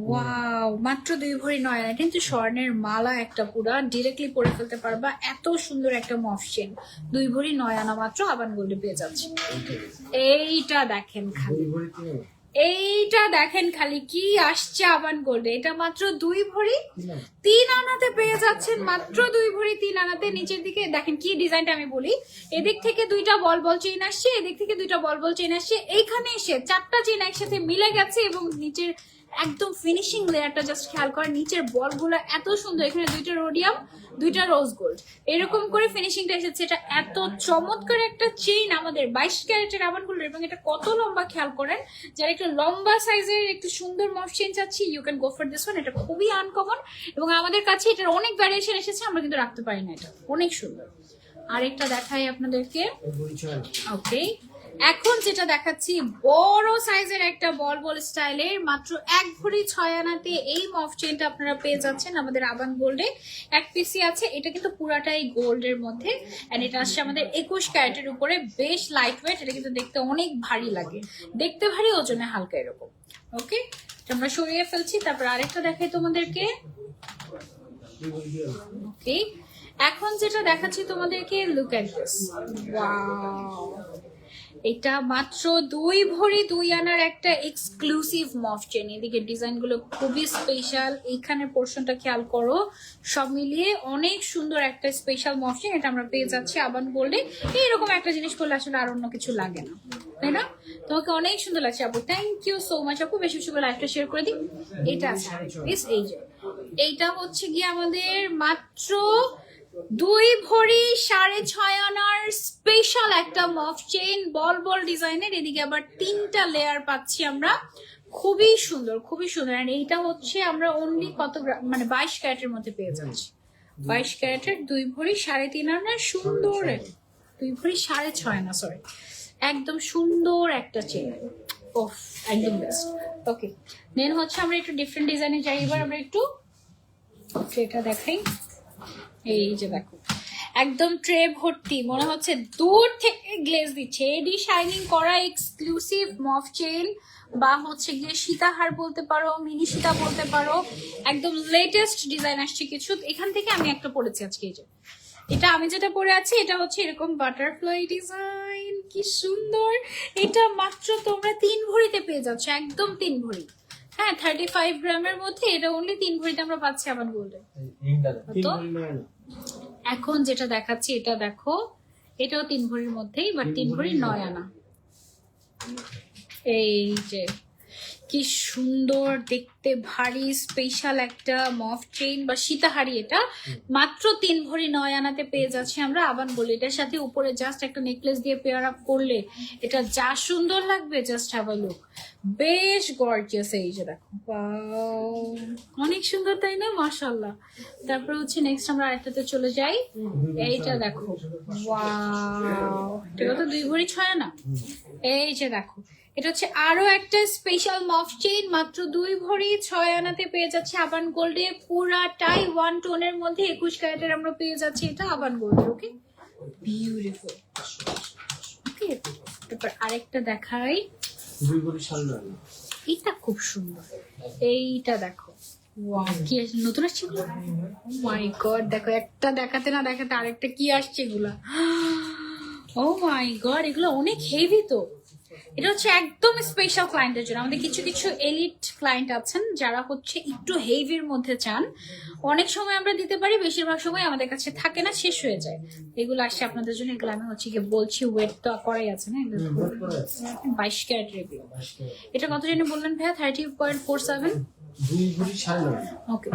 ওয়াও, মাত্র 2 ভরি 9 আনা। কিন্তু স্বর্ণের মালা একটা পুরা ডিরেক্টলি পরে ফেলতে পারবা, এত সুন্দর একটা মফ চেইন। 2 ভরি 9 আনা মাত্র আবান গোল্ডে পেয়ে যাচ্ছে। এইটা দেখেন খালি, 2 ভরি 3 এইটা দেখেন খালি কি আসছে আবান গোল্ডে। এটা মাত্র 2 ভরি না 3 আনাতে পেয়ে যাচ্ছেন, মাত্র 2 ভরি 3 আনাতে। নিচের দিকে দেখেন কি ডিজাইনটা আমি বলি, এদিক থেকে 2টা বল বল চেইন আসছে, এদিক থেকে 2টা বল বল চেইন আসছে, এইখানে এসে 4টা চেইন একসাথে মিলে গেছে, এবং নিচের একদম ফিনিশিং লেয়ারটা জাস্ট খেয়াল করেন। নিচের বলগুলো এত সুন্দর, এখানে 2টা রোডিয়াম 2টা রোজ গোল্ড, এরকম করে ফিনিশিংটা এসেছে। এটা এত চমৎকার একটা চেইন আমাদের 22 ক্যারেটের আবান গোল্ড। এবং এটা কত লম্বা খেয়াল করেন, যারা একটু লম্বা সাইজের একটু সুন্দর মফ চেইন চাচ্ছি, you can go for this one. এটা খুবই আনকমন, এবং আমাদের কাছে এটার অনেক ভ্যারিয়েশন এসেছে, আমরা কিন্তু রাখতে পারি না। এটা অনেক সুন্দর। আরেকটা দেখাই আপনাদেরকে। 1 ভরি 6 ওকে, এখন যেটা দেখাচ্ছি বড় সাইজের একটা বল বল স্টাইলের, মাত্র 1 ভরি 6 আনাতে এই মফ চেইনটা আপনারা পেয়ে যাচ্ছেন আমাদের আবান গোল্ডে। 1 পিসি আছে, এটা কিন্তু পুরাটাই গোল্ডের মধ্যে, এন্ড এটা আসছে আমাদের 21 ক্যারেটের উপরে। বেশ লাইট ওয়েট, এটা কিন্তু দেখতে অনেক ভারী লাগে, দেখতে ভারী, ওজনে হালকা এরকম। ওকে, আমরা সরিয়ে ফেলছি। তারপর আরেকটা দেখাই তোমাদেরকে। 2 ভরি দিয়ে ওকে, এখন যেটা দেখাচ্ছি তোমাদেরকে, লুক এট দিস। ওয়াও, এটা মাত্র 2 ভরি 2 আনার একটা এক্সক্লুসিভ মফ চেন। এদিকে ডিজাইন গুলো খুবই স্পেশাল, এইখানে পোর্শনটা খেয়াল করো, সব মিলিয়ে অনেক সুন্দর একটা স্পেশাল মফ চেন। এটা আমরা পেয়ে যাচ্ছি আবান গোল্ডে। এইরকম একটা জিনিস করলে আসলে আর অন্য কিছু লাগে না, তাই না? তোমাকে অনেক সুন্দর লাগছে আপু, থ্যাংক ইউ সো মাচ আপু। বেশি বেশি করে লাইভটা শেয়ার করে দিই। এটা আছে এই যে, এইটা হচ্ছে গিয়ে আমাদের মাত্র 2 ভরি 6.5 আনার স্পেশাল একটা মফ চেইন, বল বল ডিজাইনের। এদিকে আবার 3টা লেয়ার পাচ্ছি আমরা, খুবই সুন্দর খুবই সুন্দর। আর এইটা হচ্ছে আমরা অনলি কত মানে 22 ক্যারেটের মধ্যে পেয়ে যাচ্ছি। 22 ক্যারেটের 2 ভরি 3.5 আনার সুন্দর, 2 ভরি 6.5 আনা, সরি, একদম সুন্দর একটা চেইন। ওফ, একদম বেস্ট। ওকে, দেন হচ্ছে আমরা একটু ডিফারেন্ট ডিজাইনে যাই। এবার আমরা একটু এটা দেখাই। এই যে দেখো, একদম ট্রে ভর্তি, মনে হচ্ছে দূর থেকে গ্লেজ দিচ্ছে। এডি শাইনিং করা এক্সক্লুসিভ মফ চেইন, বা হচ্ছে গিয়ে সীতাহার বলতে পারো, মিনি সীতা বলতে পারো। একদম লেটেস্ট ডিজাইন আসছে কিছু। এখান থেকে আমি একটা পরেছি আজকে, এই যে এটা আমি যেটা পরে আছি, এটা হচ্ছে এরকম বাটারফ্লাই ডিজাইন, কি সুন্দর। এটা মাত্র তোমরা 3 ভরিতে পেয়ে যাচ্ছ, একদম 3 ভরি। হ্যাঁ, 35 গ্রামের মধ্যে এটা অনলি 3 ভরিতে আমরা পাচ্ছি আবান গোল্ডে। 3 ভরি 9 আনা। এখন যেটা দেখাচ্ছি এটা দেখো, এটাও 3 ভরির মধ্যেই, বাট 3 ভরি 9 আনা। এই যে কি সুন্দর দেখতে, ভারী স্পেশাল একটা মফ চেইন বা সীতাহারি। এটা মাত্র 3 ভরি 9 আনাতে পেয়ে যাচ্ছি আমরা আবান বলি। এটার সাথে উপরে জাস্ট একটা নেকলেস দিয়ে পেয়ার আপ করলে এটা যা সুন্দর লাগবে, জাস্ট হ্যাভ আ লুক। বেশ গর্জিয়াস। এই যে দেখো, Wow! অনেক সুন্দর তাই না, মাশাআল্লাহ। তারপর হচ্ছে নেক্সট আমরা আরেকটাতে চলে যাই। এইটা দেখো, ওয়াও, এটা তো 2 ভরি 6 আনা। এই যে দেখো, এটা হচ্ছে আরো একটা স্পেশাল মফ চেইন, মাত্র 2 ভরি 6 আনাতে পেয়ে যাচ্ছে আবান গোল্ডে। পুরাটাই 1 টোনের মধ্যে 21 ক্যারেটের আমরা পেয়ে যাচ্ছি এটা আবান গোল্ডে। ওকে, বিউটিফুল। ওকে, তারপর আরেকটা দেখাই। 2 ভরি 9.5 এটা খুব সুন্দর। এইটা দেখো, ওয়াও, কি নতুন আসছে এগুলো। মাই গড, দেখো একটা দেখাতে না দেখাতে আরেকটা কি আসছে এগুলা। ও মাই গড, এগুলো অনেক হেভি তো। এটা হচ্ছে একদম স্পেশাল ক্লায়েন্টের জন্য। আমাদের কিছু কিছু এলিট ক্লায়েন্ট আছেন যারা হচ্ছে একটু হেভির মধ্যে চান। অনেক সময় আমরা দিতে পারি, বেশিরভাগ সময় আমাদের কাছে থাকে না, শেষ হয়ে যায়। এগুলো আসছে আপনাদের জন্য। এগুলো আমি হচ্ছে কি বলছি, ওয়েট তো করাই আছে না, 22 ক্যারেট এগুলো। এটা কত জানি বললেন ভাইয়া? 30.47। 2 ভরি 9.5। ওকে,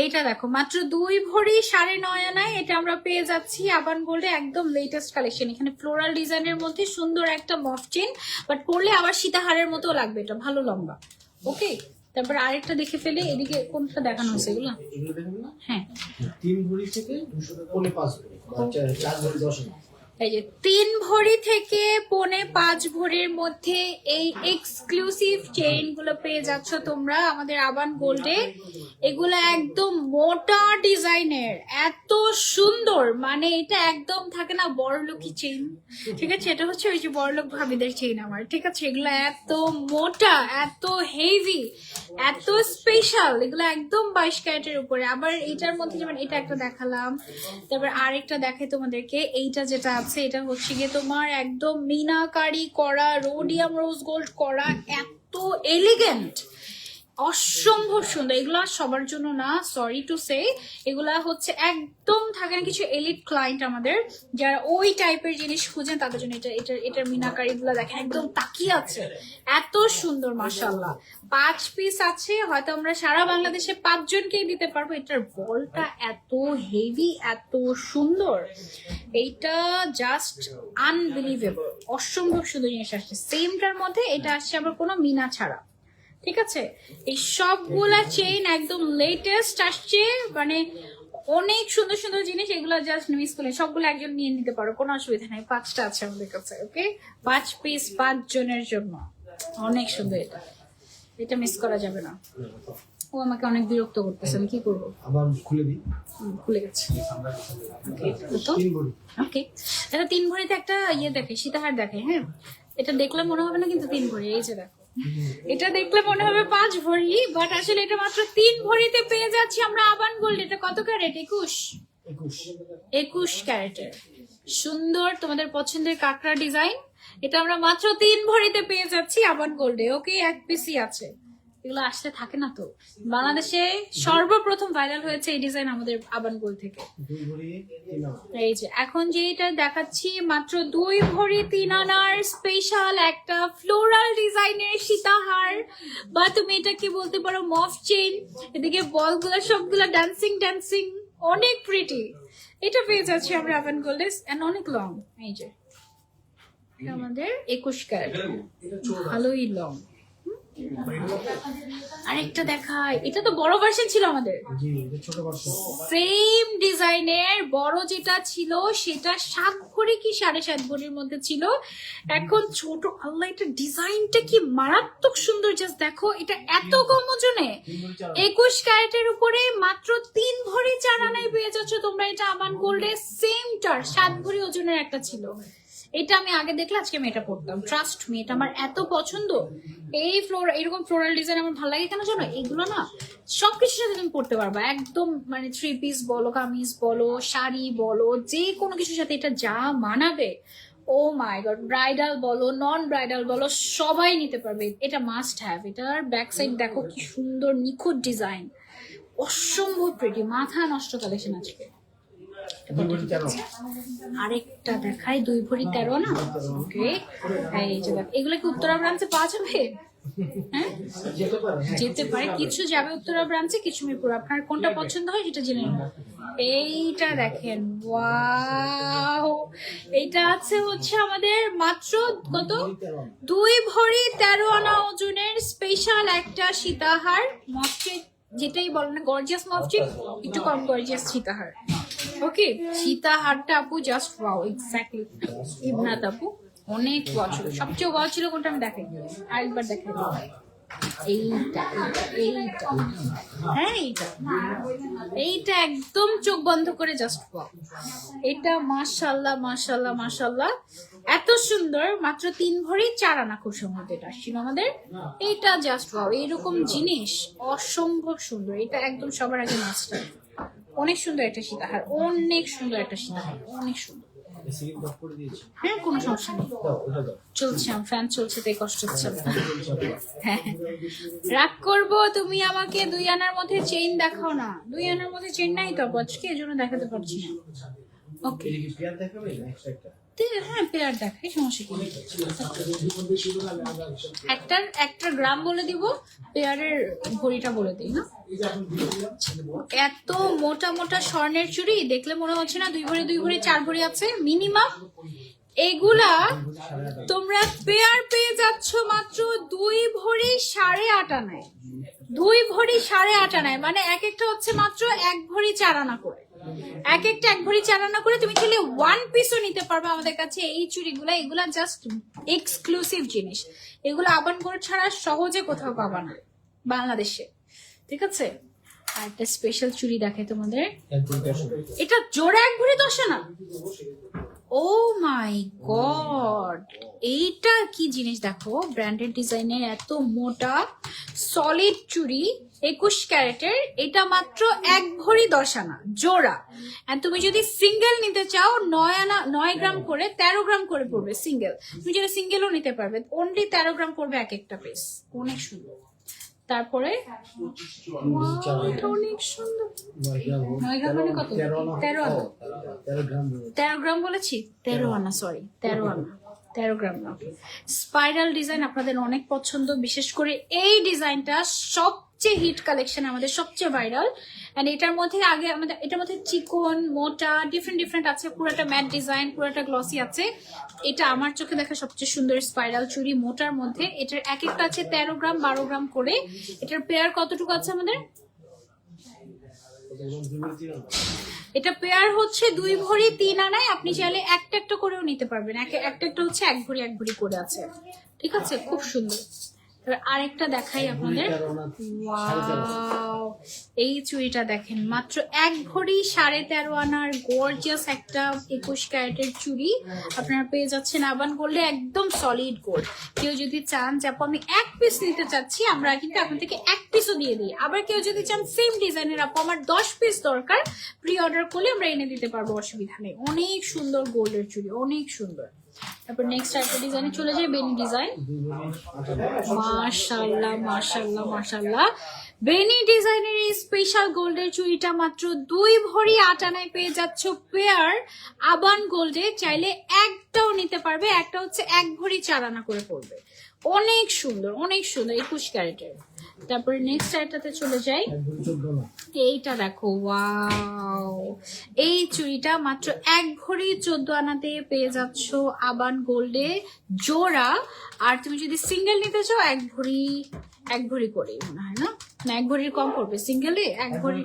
এইটা দেখো মাত্র 2 ভরি 9.5 আনায় এটা আমরা পেয়ে যাচ্ছি আবান গোল্ডে। একদম লেটেস্ট কালেকশন। এখানে ফ্লোরাল ডিজাইনের মধ্যে সুন্দর একটা মফ চেইন, বাট পরলে আবার সীতাহারের মতো লাগবে, এটা ভালো লম্বা। ওকে, তারপর আরেকটা দেখে ফেলে। এদিকে কোনটা দেখানো হয়েছে এগুলো? এগুলো দেখেন না? হ্যাঁ, 3 ভরি থেকে 5 ভরি, 4 ভরি 10 আনা। এই যে 3 ভরি থেকে 5.25 ভরির মধ্যে এই এক্সক্লুসিভ চেইন গুলো পেয়ে যাচ্ছ তোমরা আমাদের আবান গোল্ডে। এগুলো একদম মোটা ডিজাইনের, এত সুন্দর, মানে এটা একদম থাকে না বড়লোকি চেইন, ঠিক আছে? এটা হচ্ছে ওই যে বড়লোক ভাবিদের চেইন আমার, ঠিক আছে? এগুলো এত মোটা, এত হেভি, এত স্পেশাল। এগুলো একদম 22 ক্যারেটের উপরে। আবার এটার মধ্যে যেমন এটা একটা দেখালাম, তারপর আরেকটা দেখাই তোমাদেরকে। এইটা যেটা আছে এটা হচ্ছে গিয়ে তোমার একদম মিনাকারি করা, রোডিয়াম রোজ গোল্ড করা, এত এলিগেন্ট, অসম্ভব সুন্দর। এগুলা সবার জন্য না, সরি টু সে। এগুলা হচ্ছে একদম থাকে না কিছু এলিট ক্লায়েন্ট আমাদের যারা ওই টাইপের জিনিস খুঁজেন, তাদের জন্য এটার মিনাকারি গুলা দেখেন একদম তাকিয়ে আছে, এত সুন্দর মাশাআল্লাহ। 5 পিস আছে, হয়তো আমরা সারা বাংলাদেশে 5 জনকেই দিতে পারবো। এটার বলটা এত হেভি, এত সুন্দর, এইটা জাস্ট আনবিলিভেবল, অসম্ভব সুন্দর জিনিস আসছে। সেমটার মধ্যে এটা আসছে আবার কোনো মিনা ছাড়া, ঠিক আছে? এই সবগুলা চেইন একদম লেটেস্ট আসছে, মানে অনেক সুন্দর সুন্দর জিনিস। এগুলো জাস্ট মিস করলে সবগুলো একজন নিয়ে নিতে পারো, কোনো অসুবিধা নাই। 5টা আছে আমাদের কাছে। ওকে, 5 পিস 5 জনের জন্য, অনেক সুন্দর। এটা মিস করা যাবে না। ও আমাকে অনেক বিরক্ত করতেছে, আমি কি করবো? আবার খুলে দিই। খুলে গেছে। তো 3 ভরি। ওকে, এটা 3 ভরিতে একটা ইয়ে দেখে, সীতাহার দেখে। হ্যাঁ, এটা দেখলে মনে হবে না কিন্তু 3 ভরি। এই যে দেখো, এটা দেখলে মনে হবে 5 ভরি, বাট আসলে এটা মাত্র 3 ভরিতে পেয়ে যাচ্ছি আমরা আবান গোল্ড। এটা কত ক্যারেট? 21 ক্যারেটের সুন্দর তোমাদের পছন্দের কাকড়া ডিজাইন। এটা আমরা মাত্র 3 ভরিতে পেয়ে যাচ্ছি আবান গোল্ডে। ওকে, 1 পিসই আছে। এগুলো আসলে থাকে না তো। বাংলাদেশে সর্বপ্রথম ভাইরাল হয়েছে এই ডিজাইন আমাদের আবান গোল্ড থেকে। 2 ভরি 3 আনা। এই যে এখন যেটা দেখাচ্ছি মাত্র 2 ভরি 3 আনার স্পেশাল একটা ফ্লোরাল ডিজাইনের সীতাহার, বা তুমি এটা কি বলতে পারো মফ চেইন। এদিকে বলগুলো সবগুলো ডান্সিং ডান্সিং, অনেক প্রিটি। এটা পেয়ে যাচ্ছি আমরা আবান গোল্ডে, এন্ড অনেক লং। এই যে এটা আমাদের 21 ক্যারেট, ভালোই লং। আরেকটা দেখাই, এটা তো বড় ভার্সন ছিল আমাদের। জি, এটা ছোট ভার্সন। সেম ডিজাইনের বড় যেটা ছিল সেটা 7 ভরি কি 7.5 ভরির মধ্যে ছিল। এখন ছোট, আল্লাহ, এটা ডিজাইনটা কি মারাত্মক সুন্দর। জাস্ট দেখো, এটা এত কম ওজনে 21 ক্যারেটের উপরে মাত্র 3 ভরি 4 আনায় পেয়ে যাচ্ছ তোমরা এটা আবান গোল্ডে। সেমটার 7 ভরি ওজনের একটা ছিল। এটা আমি আগে দেখলে আজকে আমি এটা পড়তাম, ট্রাস্ট মি। এটা আমার এত পছন্দ। এই এরকম ফ্লোরাল ডিজাইন আমার ভালো লাগে কেন জানো? এগুলো না সবকিছুর সাথে তুমি পড়তে পারবা, একদম মানে 3 পিস বলো, কামিজ বলো, শাড়ি বলো, যে কোনো কিছুর সাথে এটা যা মানাবে। ও মাই গড, ব্রাইডাল বলো, নন ব্রাইডাল বলো, সবাই নিতে পারবে। এটা মাস্ট হ্যাভ। এটার ব্যাক সাইড দেখো কি সুন্দর নিখুঁত ডিজাইন, অসম্ভব প্রিটি, মাথা নষ্ট কালেকশন আজকে। 2 ভরি 13 আনা। আরেকটা দেখাই, 2 ভরি 13 না। ওকে, এই যে দেখ, এগুলো কি উত্তরা ব্রাঞ্চে পাওয়া যাবে? হ্যাঁ যেতে পারে, হ্যাঁ, যেতে পারে, কিছু যাবে উত্তরা ব্রাঞ্চে, কিছু মিরপুর। আপনার কোনটা পছন্দ হয় সেটা জেনে নিন। এইটা দেখেন, ওয়াও, এইটা হচ্ছে আমাদের মাত্র কত, 2 ভরি 13 আনা ওজনের স্পেশাল একটা সীতাহার মসজিদ, যেটাই বলেন না গর্জিয়াস মসজিদ, একটু কম গর্জিয়াস সীতাহার। ওকে, সীতাহারটা আপু জাস্ট ওয়াও, এক্স্যাক্টলি ইবনাত আপু অনেক বছর। সবচেয়ে বড় ছিল কোনটা আমি দেখাই, আরেকবার দেখাই। এইটা এইটা হ্যাঁ, এইটা একদম চোখ বন্ধ করে জাস্ট ওয়াও। এটা মাশাআল্লাহ মাশাআল্লাহ মাশাআল্লাহ, এত সুন্দর, মাত্র 3 ভরি 4 আনা খুব সম্ভবত এটা ছিল আমাদের। এইটা জাস্ট ওয়াও, এইরকম জিনিস অসম্ভব সুন্দর। এটা একদম সবার আগে মাস্টার। অনেক সুন্দর একটা সীতাহার, অনেক সুন্দর একটা সীতাহার, অনেক সুন্দর। হ্যাঁ, কোনো সমস্যা নেই, চলছে, আমার ফ্যান চলছে তাই কষ্ট হচ্ছে। হ্যাঁ, রাগ করবো, তুমি আমাকে 2 আনার মধ্যে চেইন দেখাও না। 2 আনার মধ্যে চেইন নাই তো আজকে, এই জন্য দেখাতে পারছি না। ওকে, হ্যাঁ পেয়ার দেখাই, সমস্যা কি। একটা গ্রাম বলে দিব, পেয়ারের ভরিটা বলে দিই না। এত মোটা মোটা স্বর্ণের চুড়ি দেখলে মনে হচ্ছে না 2 ভরি 2 ভরি 4 ভরি আছে মিনিমাম। এগুলা তোমরা পেয়ার পেয়ে যাচ্ছ মাত্র 2 ভরি 8.5 আনায়। 2 ভরি 8.5 আনায়, মানে এক একটা হচ্ছে মাত্র 1 ভরি 4 আনা করে। এক একটা 1 ভরি 4 আনা করে। তুমি চাইলে 1 পিসও নিতে পারবে আমাদের কাছে এই চুড়িগুলা। এগুলা জাস্ট এক্সক্লুসিভ জিনিস, এগুলো আবান গোল্ড ছাড়া সহজে কোথাও পাবা না বাংলাদেশে, ঠিক আছে। আর একটা স্পেশাল চুড়ি দেখে তোমাদের, এটা জোড়া 1 ভরি 10 আনা। ও মাই গড, এইটা কি জিনিস দেখো, ব্র্যান্ডেড ডিজাইনের এত মোটা সলিড চুড়ি 21 ক্যারেটের। এটা মাত্র 1 ভরি 10 আনা জোড়া। আর তুমি যদি সিঙ্গেল নিতে চাও 9 আনা 9 গ্রাম করে 13 গ্রাম করে পড়বে সিঙ্গেল। তুমি যদি সিঙ্গেলও নিতে পারবে, অনলি 13 গ্রাম পড়বে এক একটা পিস। অনেক সুন্দর। তারপরে অনেক সুন্দর, 9 গ্রাম মানে কত, 13 আনা, 13 গ্রাম বলেছি, 13 আনা, সরি 13 আনা, 13 গ্রাম না। স্পাইরাল ডিজাইন আপনাদের অনেক পছন্দ, বিশেষ করে এই ডিজাইনটা সবচেয়ে হিট কালেকশন, আমাদের সবচেয়ে ভাইরাল। এন্ড এটার মধ্যে এটার মধ্যে চিকন মোটা ডিফারেন্ট আছে, পুরোটা ম্যাট ডিজাইন, পুরোটা গ্লসি আছে। এটা আমার চোখে দেখা সবচেয়ে সুন্দর স্পাইরাল চুড়ি মোটার মধ্যে। এটার এক একটা আছে 13 গ্রাম 12 গ্রাম করে। এটার পেয়ার কতটুকু আছে আমাদের, এটা পেয়ার হচ্ছে 2 ভরি 3 আনায়। আপনি চাইলে একটা একটা করেও নিতে পারবেন, একটা একটা হচ্ছে 1 ভরি 1 ভরি করে আছে, ঠিক আছে, খুব সুন্দর। আরেকটা দেখাই আপনাদের, ওয়াও, এই চুড়িটা দেখেন, মাত্র 1 ভরি 13.5 আনার গর্জিয়াস একটা 21 ক্যারেটের চুড়ি আপনারা পেয়ে যাচ্ছেন আবান গোল্ডে, একদম সলিড গোল্ড। কেউ যদি চান যে আপু আমি 1 পিস নিতে চাচ্ছি, আমরা কিন্তু এখন থেকে 1 পিসও দিয়ে দিই। আবার কেউ যদি চান সেম ডিজাইনের আপু আমার 10 পিস দরকার, প্রি অর্ডার করলে আমরা এনে দিতে পারবো, অসুবিধা নেই। অনেক সুন্দর গোল্ডের চুড়ি, অনেক সুন্দর। তারপর নেক্সট একটা ডিজাইনে চলে যায়, বেনি ডিজাইন। মাশাআল্লাহ মাশাআল্লাহ মাশাআল্লাহ, বেনি ডিজাইনের এই স্পেশাল গোল্ডের চুড়িটা মাত্র 2 ভরি 8 আনায় পেয়ে যাচ্ছ পেয়ার আবান গোল্ডে। চাইলে একটাও নিতে পারবে, একটা হচ্ছে 1 ভরি 4 আনা করে পড়বে। অনেক সুন্দর, অনেক সুন্দর, 21 ক্যারেটের। তারপরে নেক্সট আইটাতে চলে যাই, এইটা দেখো, ওয়াও, এই চুড়িটা মাত্র 1 ভরি 14 আনাতে পেয়ে যাচ্ছ আবান গোল্ডে জোড়া। আর তুমি যদি সিঙ্গেল নিতে চাও 1 ভরি করে মনে হয়, না 1 ভরির কম পড়বে সিঙ্গেলে, 1 ভরির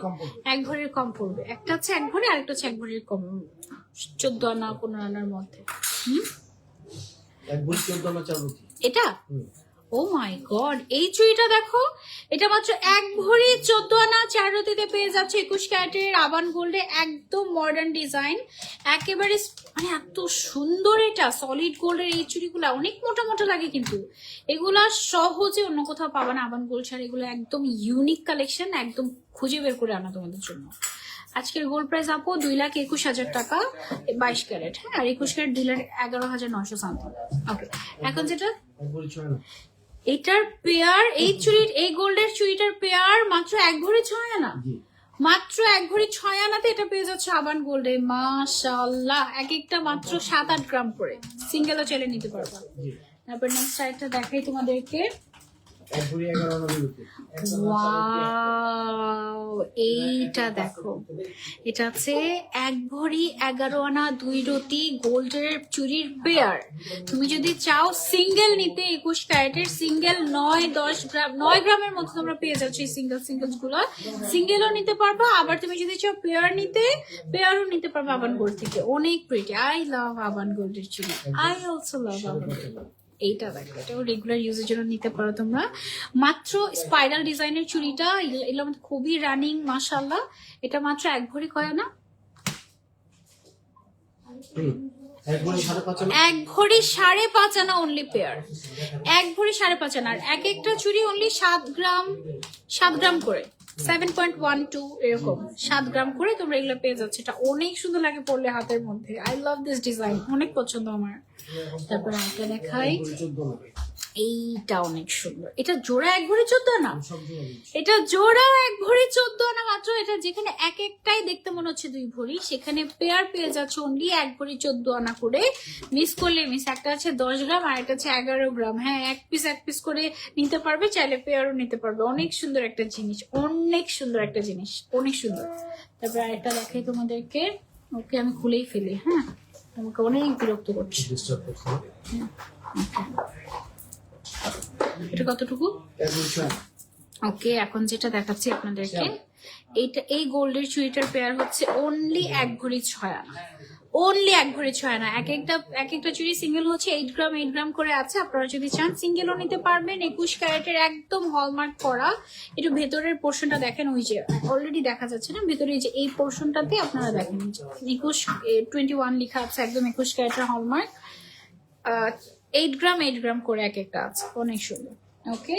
কম পড়বে। একটা হচ্ছে 1 ভরি, আরেকটা হচ্ছে 1 ভরির কম, 14 আনা 15 আনার মধ্যে। এটা ও মাই গড, এই চুড়িটা দেখো, এটা মাত্র 1 ভরি 14 আনা 4 রতিতে পেয়ে যাচ্ছে 21 ক্যারেটের আবান গোল্ডে, একদম মডার্ন ডিজাইন, একেবারে মানে এত সুন্দর। এটা সলিড গোল্ডের এই চুড়িগুলা অনেক মোটা মোটা লাগে, কিন্তু এগুলা সহজে অন্য কোথাও পাবা না আবান গোল্ড ছাড়া। এগুলো একদম ইউনিক কালেকশন, একদম খুঁজে বের করে আনা তোমাদের জন্য। আজকের গোল্ড প্রাইস আপু 2,21,000 টাকা, 22 ক্যারেট। হ্যাঁ, আর 21 ক্যারেট 2,11,900 সামথিং। ওকে, এখন যেটা এটার পেয়ার, এই চুড়ির, এই গোল্ডের চুড়িটার পেয়ার মাত্র 1 ভরি 6 আনা, মাত্র 1 ভরি 6 আনাতে এটা পেয়ে যাচ্ছে আবান গোল্ডে। মাশাআল্লাহ, এক একটা মাত্র 7-8 গ্রাম করে, সিঙ্গেলও চাইলে নিতে পারবা। তারপর নেক্সট আরেকটা দেখাই তোমাদেরকে, এক ভরি 11 আনা বিরতি ওয়াও, এইটা দেখো, এটা আছে 1 ভরি 11 আনা 2 রতি গোল্ডের চুরির পেয়ার। তুমি যদি চাও সিঙ্গেল নিতে 21 ক্যারেটের সিঙ্গেল 9-10 গ্রাম 9 গ্রামের মতো তোমরা পেয়ে যাচ্ছ এই সিঙ্গেলস গুলো। সিঙ্গেলও নিতে পারবা, আবার তুমি যদি চাও পেয়ার নিতে পেয়ারও নিতে পারবা আবান গোল্ড থেকে। অনেক প্রিটি, আই লাভ আবান গোল্ডের চুড়ি, I also love Aban gold. এইটা দেখো, এটাও রেগুলার ইউজের জন্য নিতে পারো তোমরা। মাত্র স্পাইরাল ডিজাইনের চুড়িটা এগুলো আমাদের খুবই রানিং মাশাআল্লাহ। এটা মাত্র 1 ভরি কয় না, 1 ভরি 5.5 আনা 1 ভরি 5.5 আনা অনলি পেয়ার, 1 ভরি 5.5 আনা। আর এক একটা চুড়ি অনলি 7 গ্রাম করে, 7.12 এরকম 7 গ্রাম করে তোমরা এগুলো পেয়ে যাচ্ছে। এটা অনেক সুন্দর লাগে পরলে হাতের মধ্যে, আই লাভ দিস ডিজাইন, অনেক পছন্দ আমার। তারপর একটা দেখাই, 14 আনা এইটা অনেক সুন্দর। এটা জোড়া 1 ভরি 14 আনা, সব জোড়া দিচ্ছি। এটা জোড়া 1 ভরি 14 আনা মাত্র। এটা যেখানে এক একটাই দেখতে মনে হচ্ছে 2 ভরি, সেখানে পেয়ার পেয়ে যাচ্ছে অনলি 1 ভরি 14 আনা করে। মিস করলে মিস, একটা আছে 10 গ্রাম আর একটা আছে 11 গ্রাম। হ্যাঁ, এক পিস করে নিতে পারবে, চাইলে পেয়ারও নিতে পারবে। অনেক সুন্দর একটা জিনিস, অনেক সুন্দর একটা জিনিস, অনেক সুন্দর। তারপর আরেকটা দেখাই তোমাদেরকে, ওকে আমি খুলেই ফেলি। হ্যাঁ, আমাকে অনেক বিরক্ত করছে। ডিস্টার্ব করছে না। এটা কতটুকু? 1 ভরি 6 আনা ওকে, এখন যেটা দেখাচ্ছি আপনাদেরকে, এইটা এই গোল্ডের চুড়িটার পেয়ার হচ্ছে অনলি 1 ভরি 6 আনা, অনলি 1 ভরি 6 আনা। এক একটা চুড়ি সিঙ্গেল হচ্ছে 8 গ্রাম করে আছে। আপনারা যদি চান সিঙ্গেলও নিতে পারবেন। 21 ক্যারেটের একদম হলমার্ক করা। একটু ভেতরের পোর্শনটা দেখেন, ওই যে অলরেডি দেখা যাচ্ছে না ভেতরে, যে এই পোর্শনটাতে আপনারা দেখেন 21 লেখা আছে, একদম 21 ক্যারেটের হলমার্ক। 8 গ্রাম করে এক একটা আছে, অনেক সুন্দর। ওকে,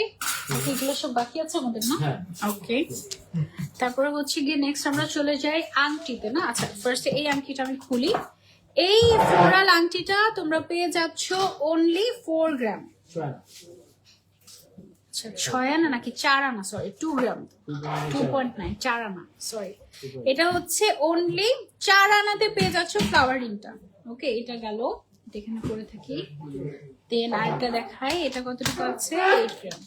এগুলো সব বাকি আছে আমাদের না? হ্যাঁ। ওকে, তারপরে হচ্ছে গিয়ে নেক্সট আমরা চলে যাই আংটিতে না। আচ্ছা, ফার্স্টে এই আংটিটা আমি খুলি। এই ফ্লোরাল আংটিটা তোমরা পেয়ে যাচ্ছ অনলি 4 গ্রাম। 6 আনা আচ্ছা, 6 আনা নাকি 4 আনা, সরি 2 গ্রাম, 2.9, 4 আনা, সরি। এটা হচ্ছে অনলি 4 আনাতে পেয়ে যাচ্ছ ফ্লাওয়ার রিংটা। ওকে, এটা গেল, এখানে করে থাকি। দেন আরেকটা দেখাই, এটা কতটুকু আছে? 8 গ্রাম।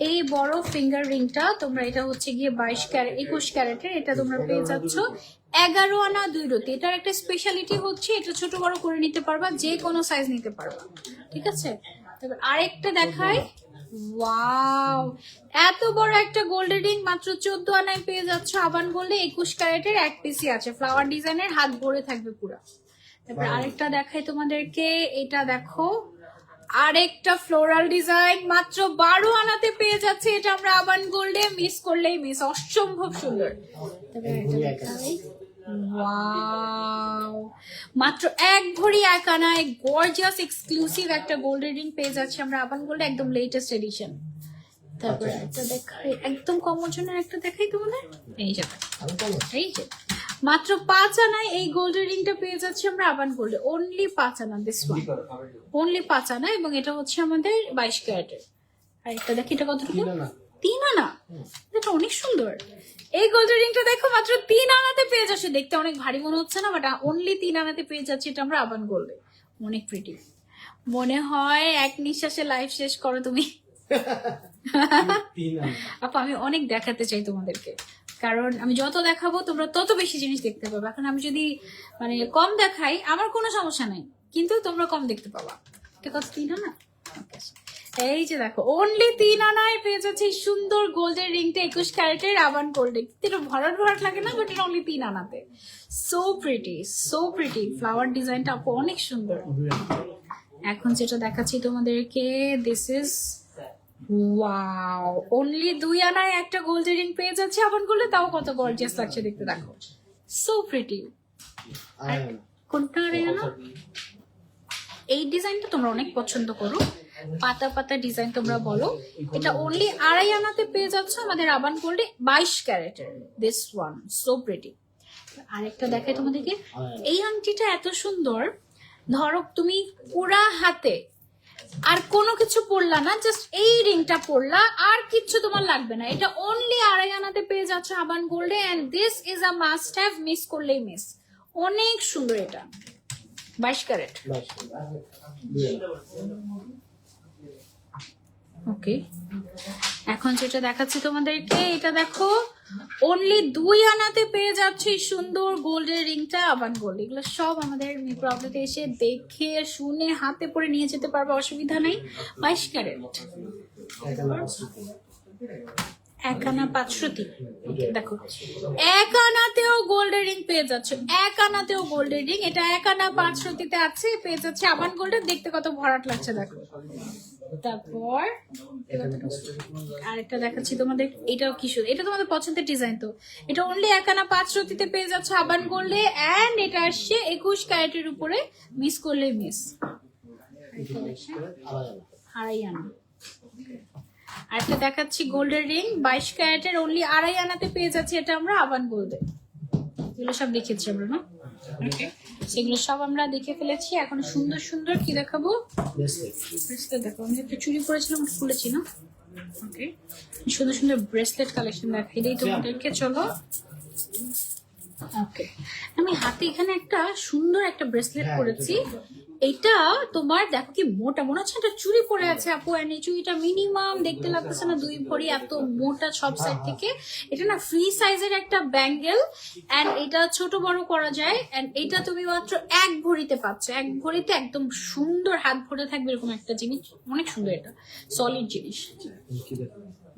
এই বড় ফিঙ্গার রিংটা তোমরা, এটা হচ্ছে গিয়ে 21 ক্যারেটের, এটা তোমরা পেয়ে যাচ্ছ 11 আনা 2 রতি। এটার একটা স্পেশালিটি হচ্ছে এটা ছোট বড় করে নিতে পারবা, যে কোনো সাইজ নিতে পারবা, ঠিক আছে? তারপর আরেকটা দেখাই, ওয়াও, এত বড় একটা গোল্ডেন রিং মাত্র 14 আনায় পেয়ে যাচ্ছ আবান গোল্ডে। 21 ক্যারেটের, 1 পিসই আছে, ফ্লাওয়ার ডিজাইনের, হাত ভরে থাকবে পুরো। তারপর আরেকটা দেখাই তোমাদেরকে, এটা দেখো, আরেকটা ফ্লোরাল ডিজাইন মাত্র 12 আনাতে পেয়ে যাচ্ছে। এটা আমরা আবান গোল্ডে, মিস করলেই মিস, অসম্ভব সুন্দর। তারপর এটা দেখাই, ওয়াও, মাত্র 1 ভরি 1 আনায় গর্জিয়াস এক্সক্লুসিভ একটা গোল্ডেন রিং পেয়ে যাচ্ছে আমরা আবান গোল্ডে, একদম লেটেস্ট এডিশন। তারপর একটা দেখাই, একদম কম ওজনের একটা দেখাই তোমাদের, এই যে এই যে মাত্র 5 আনায় এই গোল্ডেন রিংটা পেয়ে যাচ্ছি আমরা আবান গোল্ডে, অনলি 5 আনা, দিস ওয়ান অনলি 5 আনা, এবং এটা হচ্ছে আমাদের 22 ক্যারেটের। আর একটা দেখি, এটা কতটুকু? 3 আনা। এটা অনেক সুন্দর। এই গোল্ডেন রিংটা দেখো, মাত্র 3 আনাতে পেয়ে যাচ্ছে। দেখতে অনেক ভারী মনে হচ্ছে না, বাট অনলি 3 আনাতে পেয়ে যাচ্ছে এটা আমরা আবান গোল্ডে। অনেক প্রিটি, মনে হয় এক নিঃশ্বাসে লাইফ শেষ করো তুমি। 3 আনা আপা, আমি অনেক দেখাতে চাই তোমাদেরকে, কারণ আমি যত দেখাবো তোমরা তত বেশি জিনিস দেখতে পাবে। এখন আমি যদি মানে কম দেখাই আমার কোনো সমস্যা নাই, কিন্তু তোমরা কম দেখতে পাবা। এটা কত? 3 আনা। এই যে দেখো, অনলি 3 আনায় পেয়ে যাচ্ছে এই সুন্দর গোল্ডের রিংটা 21 ক্যারেটের আবান গোল্ডে। এটা ভরাট লাগে না, বাট এটা অনলি 3 আনাতে। So pretty, so pretty, flower ডিজাইনটা আপু অনেক সুন্দর। এখন যেটা দেখাচ্ছি তোমাদেরকে, দিস ইজ ওয়াও, অনলি 2 আনায় একটা গোল্ডেন রিং পেয়ে যাচ্ছে আবান গোল্ডে, তাও কত গর্জিয়াস লাগছে দেখতে, দেখো, সো প্রিটি। কোনটা? আনা। এই ডিজাইনটা তোমরা অনেক পছন্দ করো, পাতা পাতা ডিজাইন তোমরা বলো। এটা অনলি 2.5 আনাতে পেয়ে যাচ্ছে আমাদের আবান গোল্ডে, 22 ক্যারেটের, দিস ওয়ান, সো প্রিটি। আরেকটা দেখাই তোমাদেরকে, এই আংটিটা এত সুন্দর। ধরো তুমি পুরা হাতে আর কোনো কিছু পড়লা না, জাস্ট এই রিংটা পড়লা, আর কিছু তোমার লাগবে না। এটা অনলি 2.5 আনাতে পেয়ে যাচ্ছে আবান গোল্ডে, and this is a must have, miss করলেই মিস। অনেক সুন্দর। এটা 22 ক্যারেট। ওকে, এখন যেটা দেখাচ্ছি তোমাদেরকে, এটা দেখো অনলি 2 আনাতে পেয়ে যাচ্ছে এই সুন্দর গোল্ডের রিংটা, আবান গোল্ড। এগুলো সব আমাদের প্রবলেমে এসে দেখে শুনে হাতে পরে নিয়ে যেতে পারবে, অসুবিধা নেই। 22 ক্যারেট, এক আনা 500। দেখো এক আনাতেও গোল্ডের রিং পেয়ে যাচ্ছ, এক আনাতেও গোল্ডের রিং। এটা এক আনা 500 আছে, পেয়ে যাচ্ছে আবান গোল্ডের। দেখতে কত ভরাট লাগছে দেখো। তারপর আরেকটা দেখাচ্ছি তোমাদের, এটাও কি সুন্দর, এটা তোমাদের পছন্দের ডিজাইন। তো এটা অনলি এক আনা 500 পেয়ে যাচ্ছে আবান গোল্ডে, এন্ড এটা আসছে 21 ক্যারেটের উপরে, মিস করলে মিস। আড়াই আনা। আরেকটা দেখাচ্ছি গোল্ডের রিং 22 ক্যারেটের, অনলি আড়াই আনাতে পেয়ে যাচ্ছে এটা আমরা আবান গোল্ডে। এগুলো সব দেখেছি আমরা না, সেগুলো সব আমরা দেখে ফেলেছি। এখন সুন্দর সুন্দর কি দেখাবো, ব্রেসলেট দেখো। আমি একটা চুড়ি পরেছিলাম, খুলেছি না। ওকে, সুন্দর সুন্দর ব্রেসলেট কালেকশন দেখাই দিই তোমাদেরকে, চলো। ওকে, আমি হাতে এখানে একটা সুন্দর একটা ব্রেসলেট পরেছি। এটা তোমার দেখো কি মোটা, মনে হচ্ছে একটা চুড়ি পরে আছে আপু। এন্ড এই চুড়িটা মিনিমাম দেখতে লাগতেছে না 2 ভরি, এত মোটা সব সাইড থেকে। এটা না ফ্রি সাইজের একটা ব্যাঙ্গেল, এন্ড এটা ছোট বড় করা যায়। এন্ড এটা তুমি মাত্র 1 ভরিতে পাচ্ছ, 1 ভরিতে একদম সুন্দর হাত ভরে থাকবে এরকম একটা জিনিস। অনেক সুন্দর, এটা সলিড জিনিস।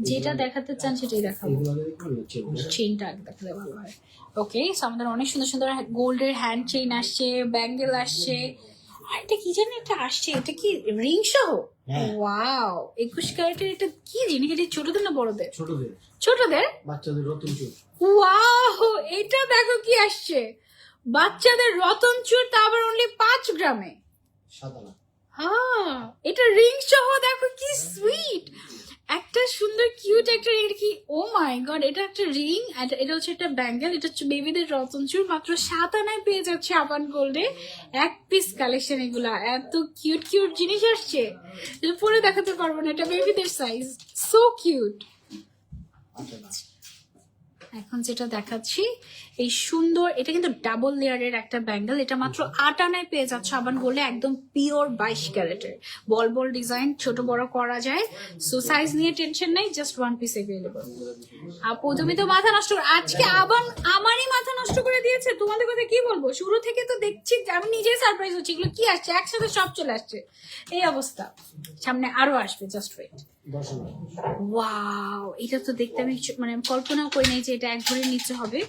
যেটা দেখাতে চান সেটাই দেখাবো, চেইনটা দেখালে ভালো হয়। ওকে, সো আমাদের অনেক সুন্দর সুন্দর গোল্ডের হ্যান্ড চেইন আসছে, ব্যাঙ্গেল আসছে। আর এটা কি জানি একটা আসছে, এটা কি রিং সহ? ওয়াও, 21 ক্যারেটের। এটা কি জিনিস? এটা ছোটদের না বড়দের? ছোটদের, বাচ্চাদের রতন চুর। ওয়াও, এটা দেখো কি আসছে, বাচ্চাদের রতন চুর, তা আবার অনলি 5 গ্রামে। হ্যাঁ, এটা রিং সহ, দেখো কি সুইট, একটা সুন্দর কিউট একটা রিং। কি, ও মাই গড, এটা একটা রিং, এটা হচ্ছে একটা ব্যাঙ্গেল। এটা হচ্ছে বেবিদের রতনচুর, মাত্র 7 আনায় পেয়ে যাচ্ছে আবান গোল্ডে। 1 পিস কালেকশন, এগুলা এত কিউট কিউট জিনিস আসছে, পরে দেখাতে পারবো না। এটা বেবিদের সাইজ, সো কিউট। এখন যেটা দেখাচ্ছি এই সুন্দর, এটা কিন্তু ডাবল লেয়ারের একটা ব্যাঙ্গেল। এটা মাত্র 8 আনায় পেয়ে যাচ্ছে আবান গোল্ডে, একদম পিওর 22 ক্যারেটের। বল বল ডিজাইন, ছোট বড় করা যায়। সো সাইজ নিয়ে টেনশন নাই, জাস্ট 1 পিস অ্যাভেলেবল। আপু তুমি তো মাথা নষ্ট, আজকে আবান আমারই মাথা নষ্ট করে দিয়েছে। তোমাদের কথা কি বলবো, শুরু থেকে তো দেখছি, আমি নিজেই সারপ্রাইজ হচ্ছি। এগুলো কি আসছে, একসাথে সব চলে আসছে, এই অবস্থা। সামনে আরো আসবে, জাস্ট ওয়েট। ওয়াও, এটা তো দেখতে আমি মানে কল্পনাও করি নাই যে এটা 1 ভরির নিচে হবে।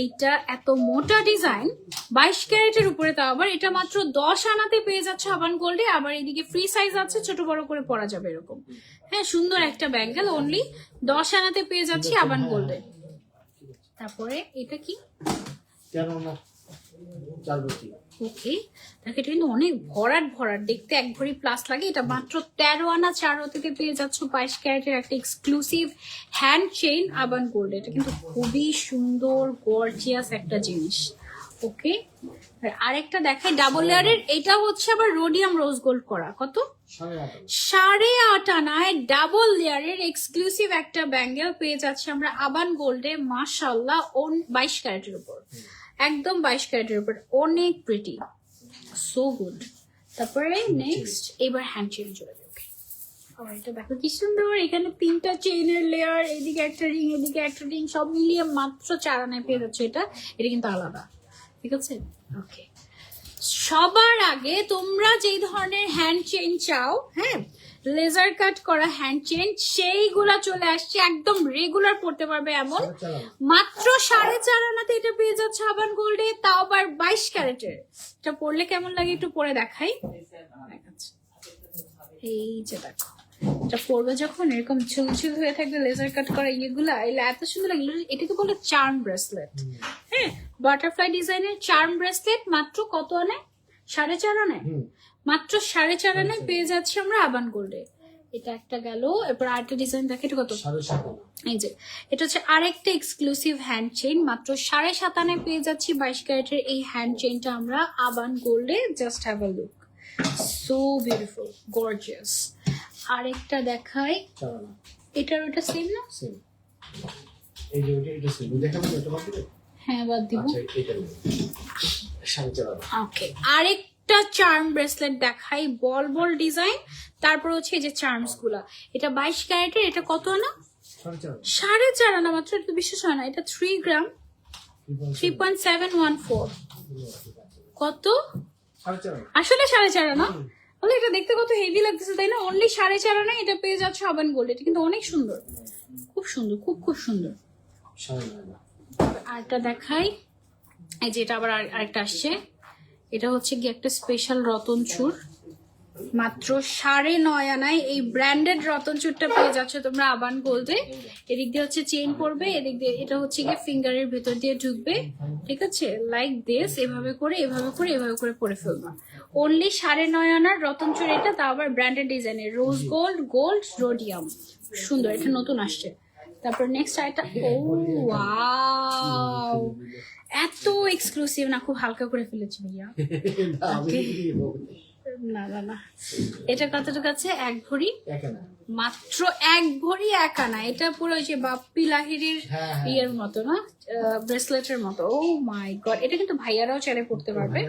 এইটা এত মোটা ডিজাইন, 22 ক্যারেটের উপরে, তাও আবার। এটা মাত্র 10 আনাতে পেয়ে যাচ্ছে আবান গোল্ডে। আবার এদিকে ফ্রি সাইজ আছে, ছোট বড় করে পরা যাবে এরকম। হ্যাঁ, সুন্দর একটা ব্যাঙ্গেল, অনলি 10 আনাতে পেয়ে যাচ্ছি আবান গোল্ডে। তারপরে এটা কি, ওকে, দেখো এটা কিন্তু অনেক ভরাট ভরাট, দেখতে 1 ভরি প্লাস লাগে। এটা মাত্র 13 আনা 4 রতিতে পেয়ে যাচ্ছ 22 ক্যারেটের একটা এক্সক্লুসিভ হ্যান্ড চেইন আবান গোল্ড। এটা কিন্তু খুবই সুন্দর গর্জিয়াস একটা জিনিস। ওকে, আরেকটা দেখাই ডাবল লেয়ারের, এটা হচ্ছে আবার রোডিয়াম রোজ গোল্ড করা। কত? 8.5 আনায় ডাবল লেয়ারের এক্সক্লুসিভ একটা ব্যাঙ্গেল পেয়ে যাচ্ছে আমরা আবান গোল্ডে। মাশাআল্লাহ, 22 ক্যারেটের উপর, একদম 22 ক্যারেটের উপর, অনেক প্রিটি, সো গুড। তারপরে নেক্সট, এবার হ্যান্ড চেইন চলে যাবে। এটা দেখো কি সুন্দর, এখানে 3টা চেইনের লেয়ার, এদিকে একটা রিং, এদিকে একটা রিং, সব মিলিয়ে মাত্র 4 আনায় পেয়ে যাচ্ছে এটা। এটা কিন্তু আলাদা, ঠিক আছে? ওকে, সবার আগে তোমরা যেই ধরনের হ্যান্ড চেইন চাও, হ্যাঁ, লেজার কাট করা হ্যান্ড চেইন, সেইগুলা চলে আসছে, একদম রেগুলার পড়তে পারবে এমন। মাত্র 4.5 আনাতে এটা পেয়ে যাচ্ছে আবান গোল্ডে, তাও আবার 22 ক্যারেটের। এটা পড়লে কেমন লাগে একটু পরে দেখাই। এই যে দেখো, এটা পড়বে যখন এরকম ঝুলঝুল হয়ে থাকবে লেজার কাট করা ইয়েগুলা, এত সুন্দর লাগলো। এটাকে বলে চার্ম ব্রেসলেট। হ্যাঁ, বাটারফ্লাই ডিজাইনের চার্ম ব্রেসলেট, মাত্র কত আনায়? 4.5 আনায়, মাত্র 4.5 আনায় পেয়ে যাচ্ছি আমরা আবান গোল্ডে। এটা একটা গেল। এরপর আরেকটা ডিজাইন দেখে, এটা কত? এই যে এটা হচ্ছে আরেকটা এক্সক্লুসিভ হ্যান্ড চেইন, মাত্র 7.5 আনায় পেয়ে যাচ্ছি 22 ক্যারেটের এই হ্যান্ড চেইনটা আমরা আবান গোল্ডে। Just have a look, so beautiful, gorgeous. আরেকটা দেখাই, এটার ওটা সেম না? হ্যাঁ, বাদ দিব। ওকে, আরেকটা চার্ম ব্রেসলেট দেখাই, বল বল ডিজাইন, তারপর হচ্ছে এই যে চার্মস গুলা, এটা 22 ক্যারেটের, এটা কত আনা? 4.5 4.5 আনা মাত্র, এটা তো বিশ্বাস হয় না। এটা 3 গ্রাম, 3.714। কত? 4.5 আসলে 4.5 আনা। বলে এটা দেখতে কত হেভি লাগতেছে তাই না? অনলি 4.5 আনা এটা পেয়ে যাচ্ছে আবান গোল্ড। এটা কিন্তু অনেক সুন্দর, খুব সুন্দর, খুব খুব সুন্দর। আরেকটা দেখাই, এই যে এটা আবার আরেকটা আসছে। এটা হচ্ছে কি একটা স্পেশাল রতন চূড়, মাত্র 9.5 আনায় এই ব্র্যান্ডেড রতন চূড়টা পেয়ে যাচ্ছে তোমরা আবান গোল্ডে। এদিক দিয়ে হচ্ছে চেইন পড়বে, এদিক দিয়ে এটা হচ্ছে গিয়ে ফিঙ্গারের ভেতর দিয়ে ঢুকবে, ঠিক আছে? লাইক দিস, এভাবে করে এভাবে করে এভাবে করে পরে ফেলবা। অনলি 9.5 আনার রতন চূড় এটা, তা আবার ব্র্যান্ডেড ডিজাইনের, রোজ গোল্ড, গোল্ড রোডিয়াম, সুন্দর। এটা নতুন আসছে। তারপর নেক্সট আইটা, ও ওয়াও, এত এক্সক্লুসিভ না, খুব হালকা করে ফেলেছি ভাইয়া। না না না, এটা কতটুকু আছে? 1 ভরি, মাত্র 1 ভরি 1 আনা। এটা পুরো ওই যে বাপ্পি লাহিড়ির ইয়ের মতো না, ব্রেসলেটের মতো। ও মাই গড, এটা কিন্তু ভাইয়ারাও চাইলে পড়তে পারবে।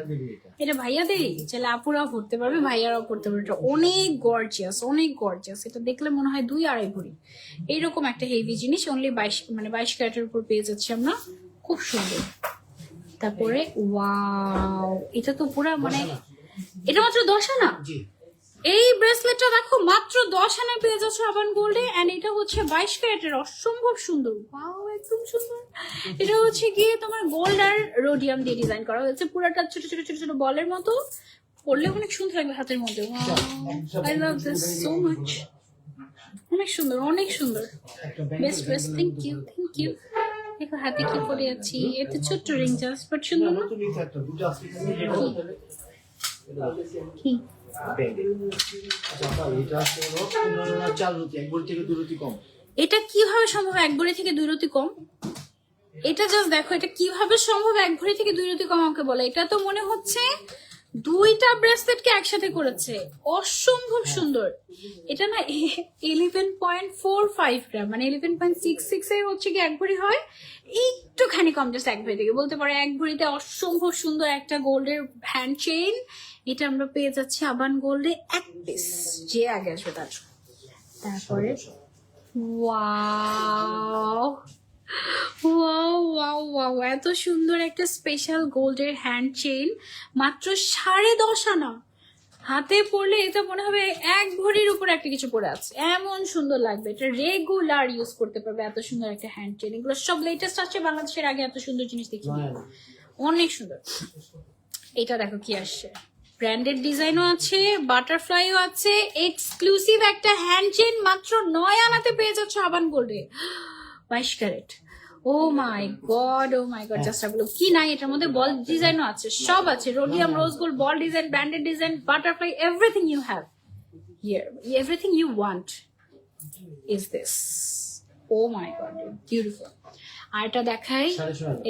এটা ভাইয়াদেরই, চাইলে আপুরাও পড়তে পারবে, ভাইয়ারাও পড়তে পারবে। এটা অনেক গর্জিয়াস, অনেক গর্জিয়াস। এটা দেখলে মনে হয় 2-2.5 ভরি এইরকম একটা হেভি জিনিস। অনলি 22 ক্যারেটের উপর পেয়ে যাচ্ছি আমরা, খুব সুন্দর। তারপরে ওয়াও, এটা তো পুরা মানে, এটা মাত্র 10 আনা। এই ব্রেসলেটটা দেখো মাত্র 10 আনায় পেয়ে যাচ্ছে আবান গোল্ডে। এন্ড এটা হচ্ছে 22 ক্যারেটের, অসম্ভব সুন্দর। ওয়াও, একদম সুন্দর। এটা হচ্ছে গিয়ে তোমার গোল্ড আর রোডিয়াম দিয়ে ডিজাইন করা হয়েছে, পুরাটা ছোট ছোট ছোট ছোট বলের মতো। পরলে অনেক সুন্দর লাগবে হাতের মধ্যে। I love this so much, অনেক সুন্দর, অনেক সুন্দর। Best best, thank you, thank you. দেখো হাতে কি পরে আছি, এতে ছোট্ট রিং জাস্ট, বাট সুন্দর না? কি এটা কিভাবে সম্ভব 1 ভরি থেকে 2 রতি কম? এটা জাস্ট দেখো, এটা কিভাবে সম্ভব 1 ভরি থেকে 2 রতি কম আমাকে বলে। এটা তো মনে হচ্ছে 2টা ব্রেসলেটকে একসাথে করেছে, অসম্ভব সুন্দর। এটা না 11.45 গ্রাম, মানে 11.66 এ হচ্ছে কি 1 ভরি হয়, একটুখানি কম, জাস্ট 1 ভরি থেকে বলতে পারে। 1 ভরিতে অসম্ভব সুন্দর একটা গোল্ডের হ্যান্ড চেইন। এটা আমরা পেয়ে যাচ্ছি আবান গোল্ডে 1 পিস, যে আগে আসবে তার। তারপরে ওয়াও ওয়াও ওয়াও ওয়াও, এত সুন্দর একটা স্পেশাল গোল্ডের হ্যান্ড চেইন, মাত্র 10.5 আনা। হাতে পরলে এটা মনে হবে 1 ভরির উপর একটা কিছু পরে আছে, এমন সুন্দর লাগবে। এটা রেগুলার ইউজ করতে পারবে, এত সুন্দর একটা হ্যান্ড চেইন। এগুলো সব লেটেস্ট আছে বাংলাদেশের, আগে এত সুন্দর জিনিস দেখি, অনেক সুন্দর। এটা দেখো কি আসছে, ব্র্যান্ডেড ডিজাইনও আছে, বাটারফ্লাইও আছে, এক্সক্লুসিভ একটা হ্যান্ড চেইন, মাত্র 9 আনাতে পেয়ে যাচ্ছে Aban গোল্ডে, 22 carat. O my god, O my god, just এগুলো কি নাই এটার মধ্যে? বল ডিজাইনও আছে, সব আছে, rhodium, rose gold, ball design, branded design, butterfly, everything you have here, everything you want is this. Oh my god, beautiful. আর এটা দেখাই,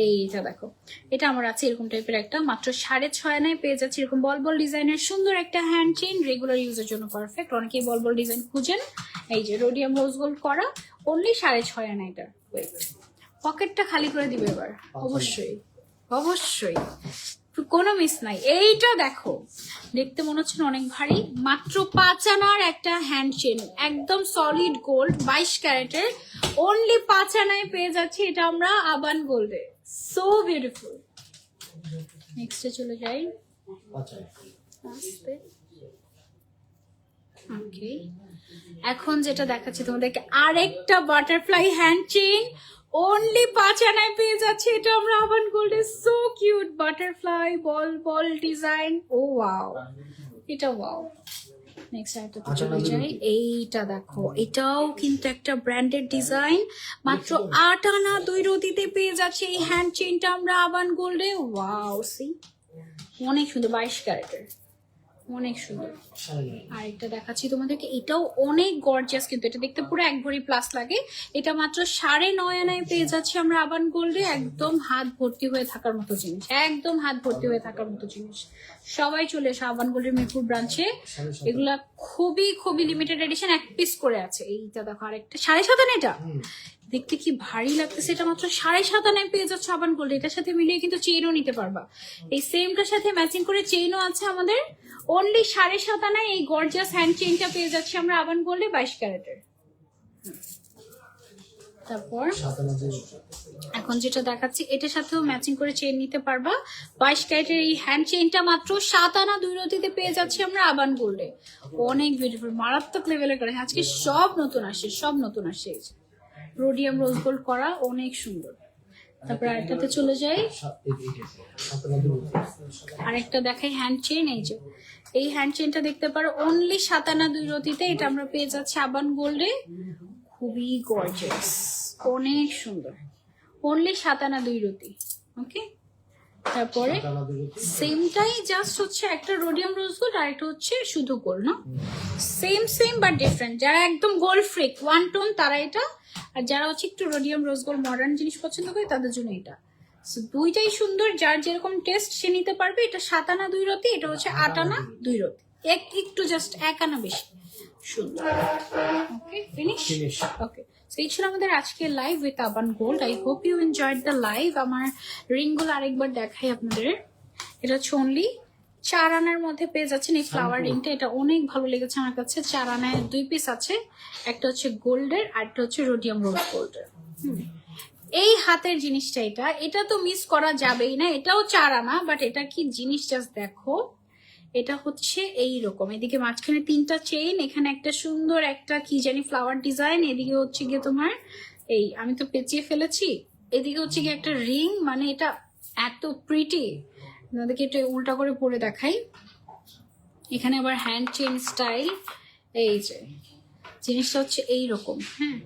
এইটা দেখো, এটা আমার আছে এরকম টাইপের একটা, মাত্র 6.5 আনায় পেয়ে যাচ্ছে এরকম বল বল ডিজাইনের সুন্দর একটা হ্যান্ড চেইন, রেগুলার ইউজের জন্য পারফেক্ট। অনেকেই বল বল ডিজাইন খুঁজেন। এই যে রোডিয়াম রোজ গোল্ড করা, অনলি 6.5 আনা এটা। ওয়েট, পকেটটা খালি করে দিবে এবার, অবশ্যই অবশ্যই, কোনো মিস নাই। এইটা দেখো, দেখতে মনে হচ্ছে না অনেক ভারী, মাত্র 5 আনার একটা হ্যান্ড চেইন, একদম সলিড গোল্ড, 22 ক্যারেটের, অনলি 5 আনায় পেয়ে যাচ্ছি এটা আমরা আবান গোল্ডে। So beautiful. নেক্সটে চলে যাই। ওকে, এখন যেটা দেখাচ্ছি তোমাদেরকে, আরেকটা বাটারফ্লাই হ্যান্ড চেইন, অনলি 5 আনায় পেয়ে যাচ্ছে এটা আমরা আবান গোল্ডে। সো কিউট, বাটারফ্লাই বল বল ডিজাইন। ও ওয়াও, এটা ওয়াও। নেক্সট আইটেমে চলে যাই। এইটা দেখো, এটাও কিন্তু একটা ব্র্যান্ডেড ডিজাইন, মাত্র 8 আনা 2 রতিতে পেয়ে যাচ্ছে এই হ্যান্ড চেইনটা আমরা আবান গোল্ডে। ওয়াও, সি অনেক সুন্দর, 22 ক্যারেটের, অনেক সুন্দর। আরেকটা দেখাচ্ছি তোমাদেরকে, এটাও অনেক গর্জিয়াস, কিন্তু এটা দেখতে পুরো 1 ভরি প্লাস লাগে। এটা মাত্র 9.5 আনায় পেয়ে যাচ্ছে আমরা আবান গোল্ডে, একদম হাত ভর্তি হয়ে থাকার মতো জিনিস, একদম হাত ভর্তি হয়ে থাকার মতো জিনিস। সবাই চলে এসো আবান গোল্ডের মিরপুর ব্রাঞ্চে, এগুলা খুবই খুবই লিমিটেড এডিশন, 1 পিস করে আছে। এইটা দেখো আরেকটা 7.5 আনা, এটা দেখতে কি ভারী লাগতেছে, এটা মাত্র 7.5 আনায় পেয়ে যাচ্ছে আবান গোল্ড। এটার সাথে মিলিয়ে কিন্তু চেইনও নিতে পারবা, এই সেমটার সাথে ম্যাচিং করে চেইনও আছে আমাদের। অনলি 7.5 আনায় এই গর্জিয়াস হ্যান্ড চেইনটা পেয়ে যাচ্ছি আমরা আবান গোল্ডে 22 ক্যারেটের। তারপর এখন যেটা দেখাচ্ছি এটার সাথেও ম্যাচিং করে চেইন নিতে পারবা। 22 ক্যারেটের এই হ্যান্ড চেইনটা মাত্র 7 আনা 2 রতিতে পেয়ে যাচ্ছি আমরা আবান গোল্ডে। অনেক বিউটিফুল, মারাত্মক লেভেলের করে আজকে সব নতুন আসে, সব নতুন আসে। রোডিয়াম রোজ গোল্ড করা, অনেক সুন্দর। তারপর আরেকটাতে চলে যাই, আরেকটা দেখাই হ্যান্ড চেইন। এই যে এই হ্যান্ড চেইনটা দেখতে পারো অনলি 7 আনা 2 রতিতে, এটা আমরা পেয়ে যাচ্ছি আবান গোল্ডে। খুবই গর্জিয়াস, অনেক সুন্দর, অনলি 7 আনা 2 রতি। ওকে, তারপরে সেমটাই জাস্ট হচ্ছে একটা রোডিয়াম রোজ গোল্ড আর একটা হচ্ছে শুধু গোল্ড, না সেম বাট ডিফারেন্ট। যারা একদম গোল্ড ফ্রিক ওয়ান টোন তারা এটা, আর যারা হচ্ছে একটু রোডিয়াম রোজ গোল্ড মডার্ন জিনিস পছন্দ করে তাদের জন্য এটা। দুইটাই সুন্দর, যার যেরকম টেস্ট সে নিতে পারবে। এটা 7 আনা 2 রতি, এটা হচ্ছে 8 আনা 2 রতি, একটু জাস্ট 1 আনা বেশি সুন্দর। ওকে, ফিনিশ। ওকে, সো এই ছিল আমাদের আজকের live with Aban Gold. I hope you enjoyed the live. আমার রিংগুলো আরেকবার দেখাই আপনাদের। এটা হচ্ছে অনলি 4 আনার মধ্যে পেয়ে যাচ্ছেন এই ফ্লাওয়ার রিংটা। এটা অনেক ভালো লেগেছে আমার কাছে। 4 আনায় 2 পিস আছে, একটা হচ্ছে গোল্ডের আর একটা হচ্ছে রোডিয়াম রোজ গোল্ডের। এই হাতের জিনিসটা এটা তো মিস করা যাবেই না। এটাও 4 আনা, বাট এটা কি জিনিস জাস্ট দেখো। এটা হচ্ছে এই রকম, এদিকে মাঝখানে 3টা চেইন, এখানে একটা সুন্দর একটা কি জানি ফ্লাওয়ার ডিজাইন, এদিকে হচ্ছে গিয়ে তোমার এই আমি তো পেঁচিয়ে ফেলেছি, এদিকে হচ্ছে গিয়ে একটা রিং। মানে এটা এত প্রিটি, আপনাদেরকে এটা উল্টা করে পরে দেখাই। এখানে আবার হ্যান্ড চেইন স্টাইল। এই যে জিনিসটা হচ্ছে এইরকম, হ্যাঁ,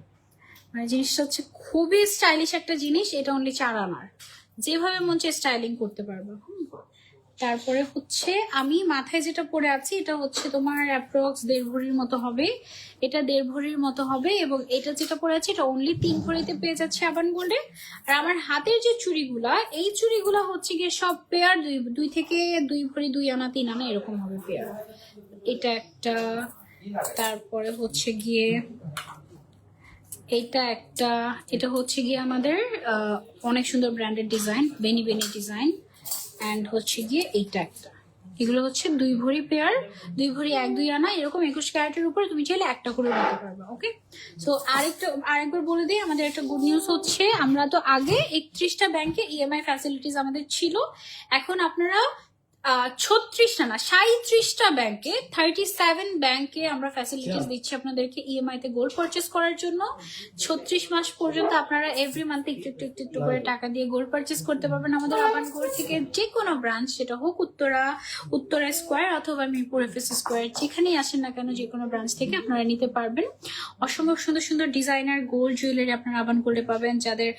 মানে জিনিসটা হচ্ছে খুবই স্টাইলিশ একটা জিনিস। এটা অনলি 4 আনার, যেভাবে মন চায় স্টাইলিং করতে পারবো। তারপরে হচ্ছে আমি মাথায় যেটা পরে আছি এটা হচ্ছে তোমার অ্যাপ্রক্স 1.5 ভরির মতো হবে। এটা 1.5 ভরির মতো হবে, এবং এটা যেটা পরে আছে এটা অনলি 3 ভরিতে পেয়ে যাচ্ছে আবান গোল্ডে। আর আমার হাতের যে চুড়িগুলা, এই চুড়িগুলা হচ্ছে গিয়ে সব পেয়ার 2 থেকে 2 ভরি 2 আনা 3 আনা এরকম হবে পেয়ার। এটা একটা, তারপরে হচ্ছে গিয়ে এইটা একটা, এটা হচ্ছে গিয়ে আমাদের অনেক সুন্দর ব্র্যান্ডেড ডিজাইন, বেনি ডিজাইন। অ্যান্ড হচ্ছে গিয়ে এইটা একটা, এগুলো হচ্ছে 2 ভরি পেয়ার, 2 ভরি 1-2 আনা এরকম 21 ক্যারেটের উপরে তুমি চাইলে একটা করে নিতে পারবে। ওকে, সো আরেকবার বলে দিই, আমাদের একটা গুড নিউজ হচ্ছে, আমরা তো আগে 31টা ব্যাংকে ইএমআই ফ্যাসিলিটিস আমাদের ছিল, এখন আপনারা 36টা না 37টা ব্যাংকে 37 ব্যাংকে আমরা ফ্যাসিলিটিস দিচ্ছি আপনাদেরকে ইএমআই তে গোল্ড পারচেস করার জন্য। 36 মাস পর্যন্ত আপনারা এভরি মান্থে একটু করে টাকা দিয়ে গোল্ড পারচেস করতে পারবেন আমাদের আবান গোল্ড থেকে। যে কোনো ব্রাঞ্চ, সেটা হোক উত্তরা স্কোয়ার অথবা মিরপুর এফএস স্কোয়ার, যেখানেই আসেন না কেন যে কোনো ব্রাঞ্চ থেকে আপনারা নিতে পারবেন। অসম্ভব সুন্দর সুন্দর ডিজাইনার গোল্ড জুয়েলারি আপনারা আবান গোল্ডে পাবেন। যাদের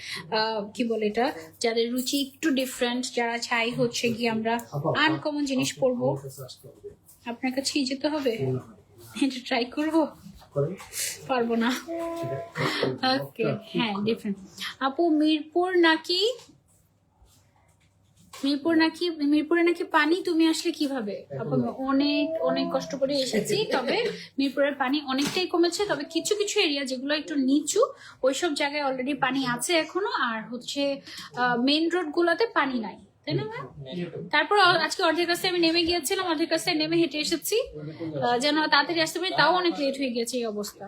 কি বলে এটা, যাদের রুচি একটু ডিফারেন্ট, যারা চাই হচ্ছে গিয়ে আমরা আনকমন জিনিস পরবো, আপনার কাছেই যেতে হবে, এটা ট্রাই করবো, পারবো না। ওকে, হ্যাঁ ডিফারেন্ট। আপু মিরপুরে নাকি পানি, তুমি আসলে কিভাবে? আপু অনেক কষ্ট করে এসেছি, তবে মিরপুরের পানি অনেকটাই কমেছে, তবে কিছু কিছু এরিয়া যেগুলো একটু নিচু ওইসব জায়গায় অলরেডি পানি আছে এখনো, আর হচ্ছে মেইন রোড গুলোতে পানি নাই, তাই না? তারপর আজকে অর্ধেক রাস্তায় আমি নেমে গিয়েছিলাম, অর্ধেক রাস্তায় নেমে হেঁটে এসেছি যেন তাড়াতাড়ি আসতে পারি, তাও অনেক লেট হয়ে গেছে এই অবস্থা।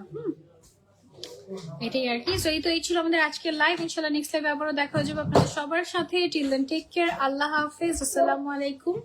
এটাই আর কি। সো এই ছিল আমাদের আজকের লাইভ। ইনশাআল্লাহ নেক্সট লাইভে আবারও দেখা হয়ে যাবে আপনাদের সবার সাথে। টিল দেন টেক কেয়ার, আল্লাহ হাফেজ, আসসালামু আলাইকুম।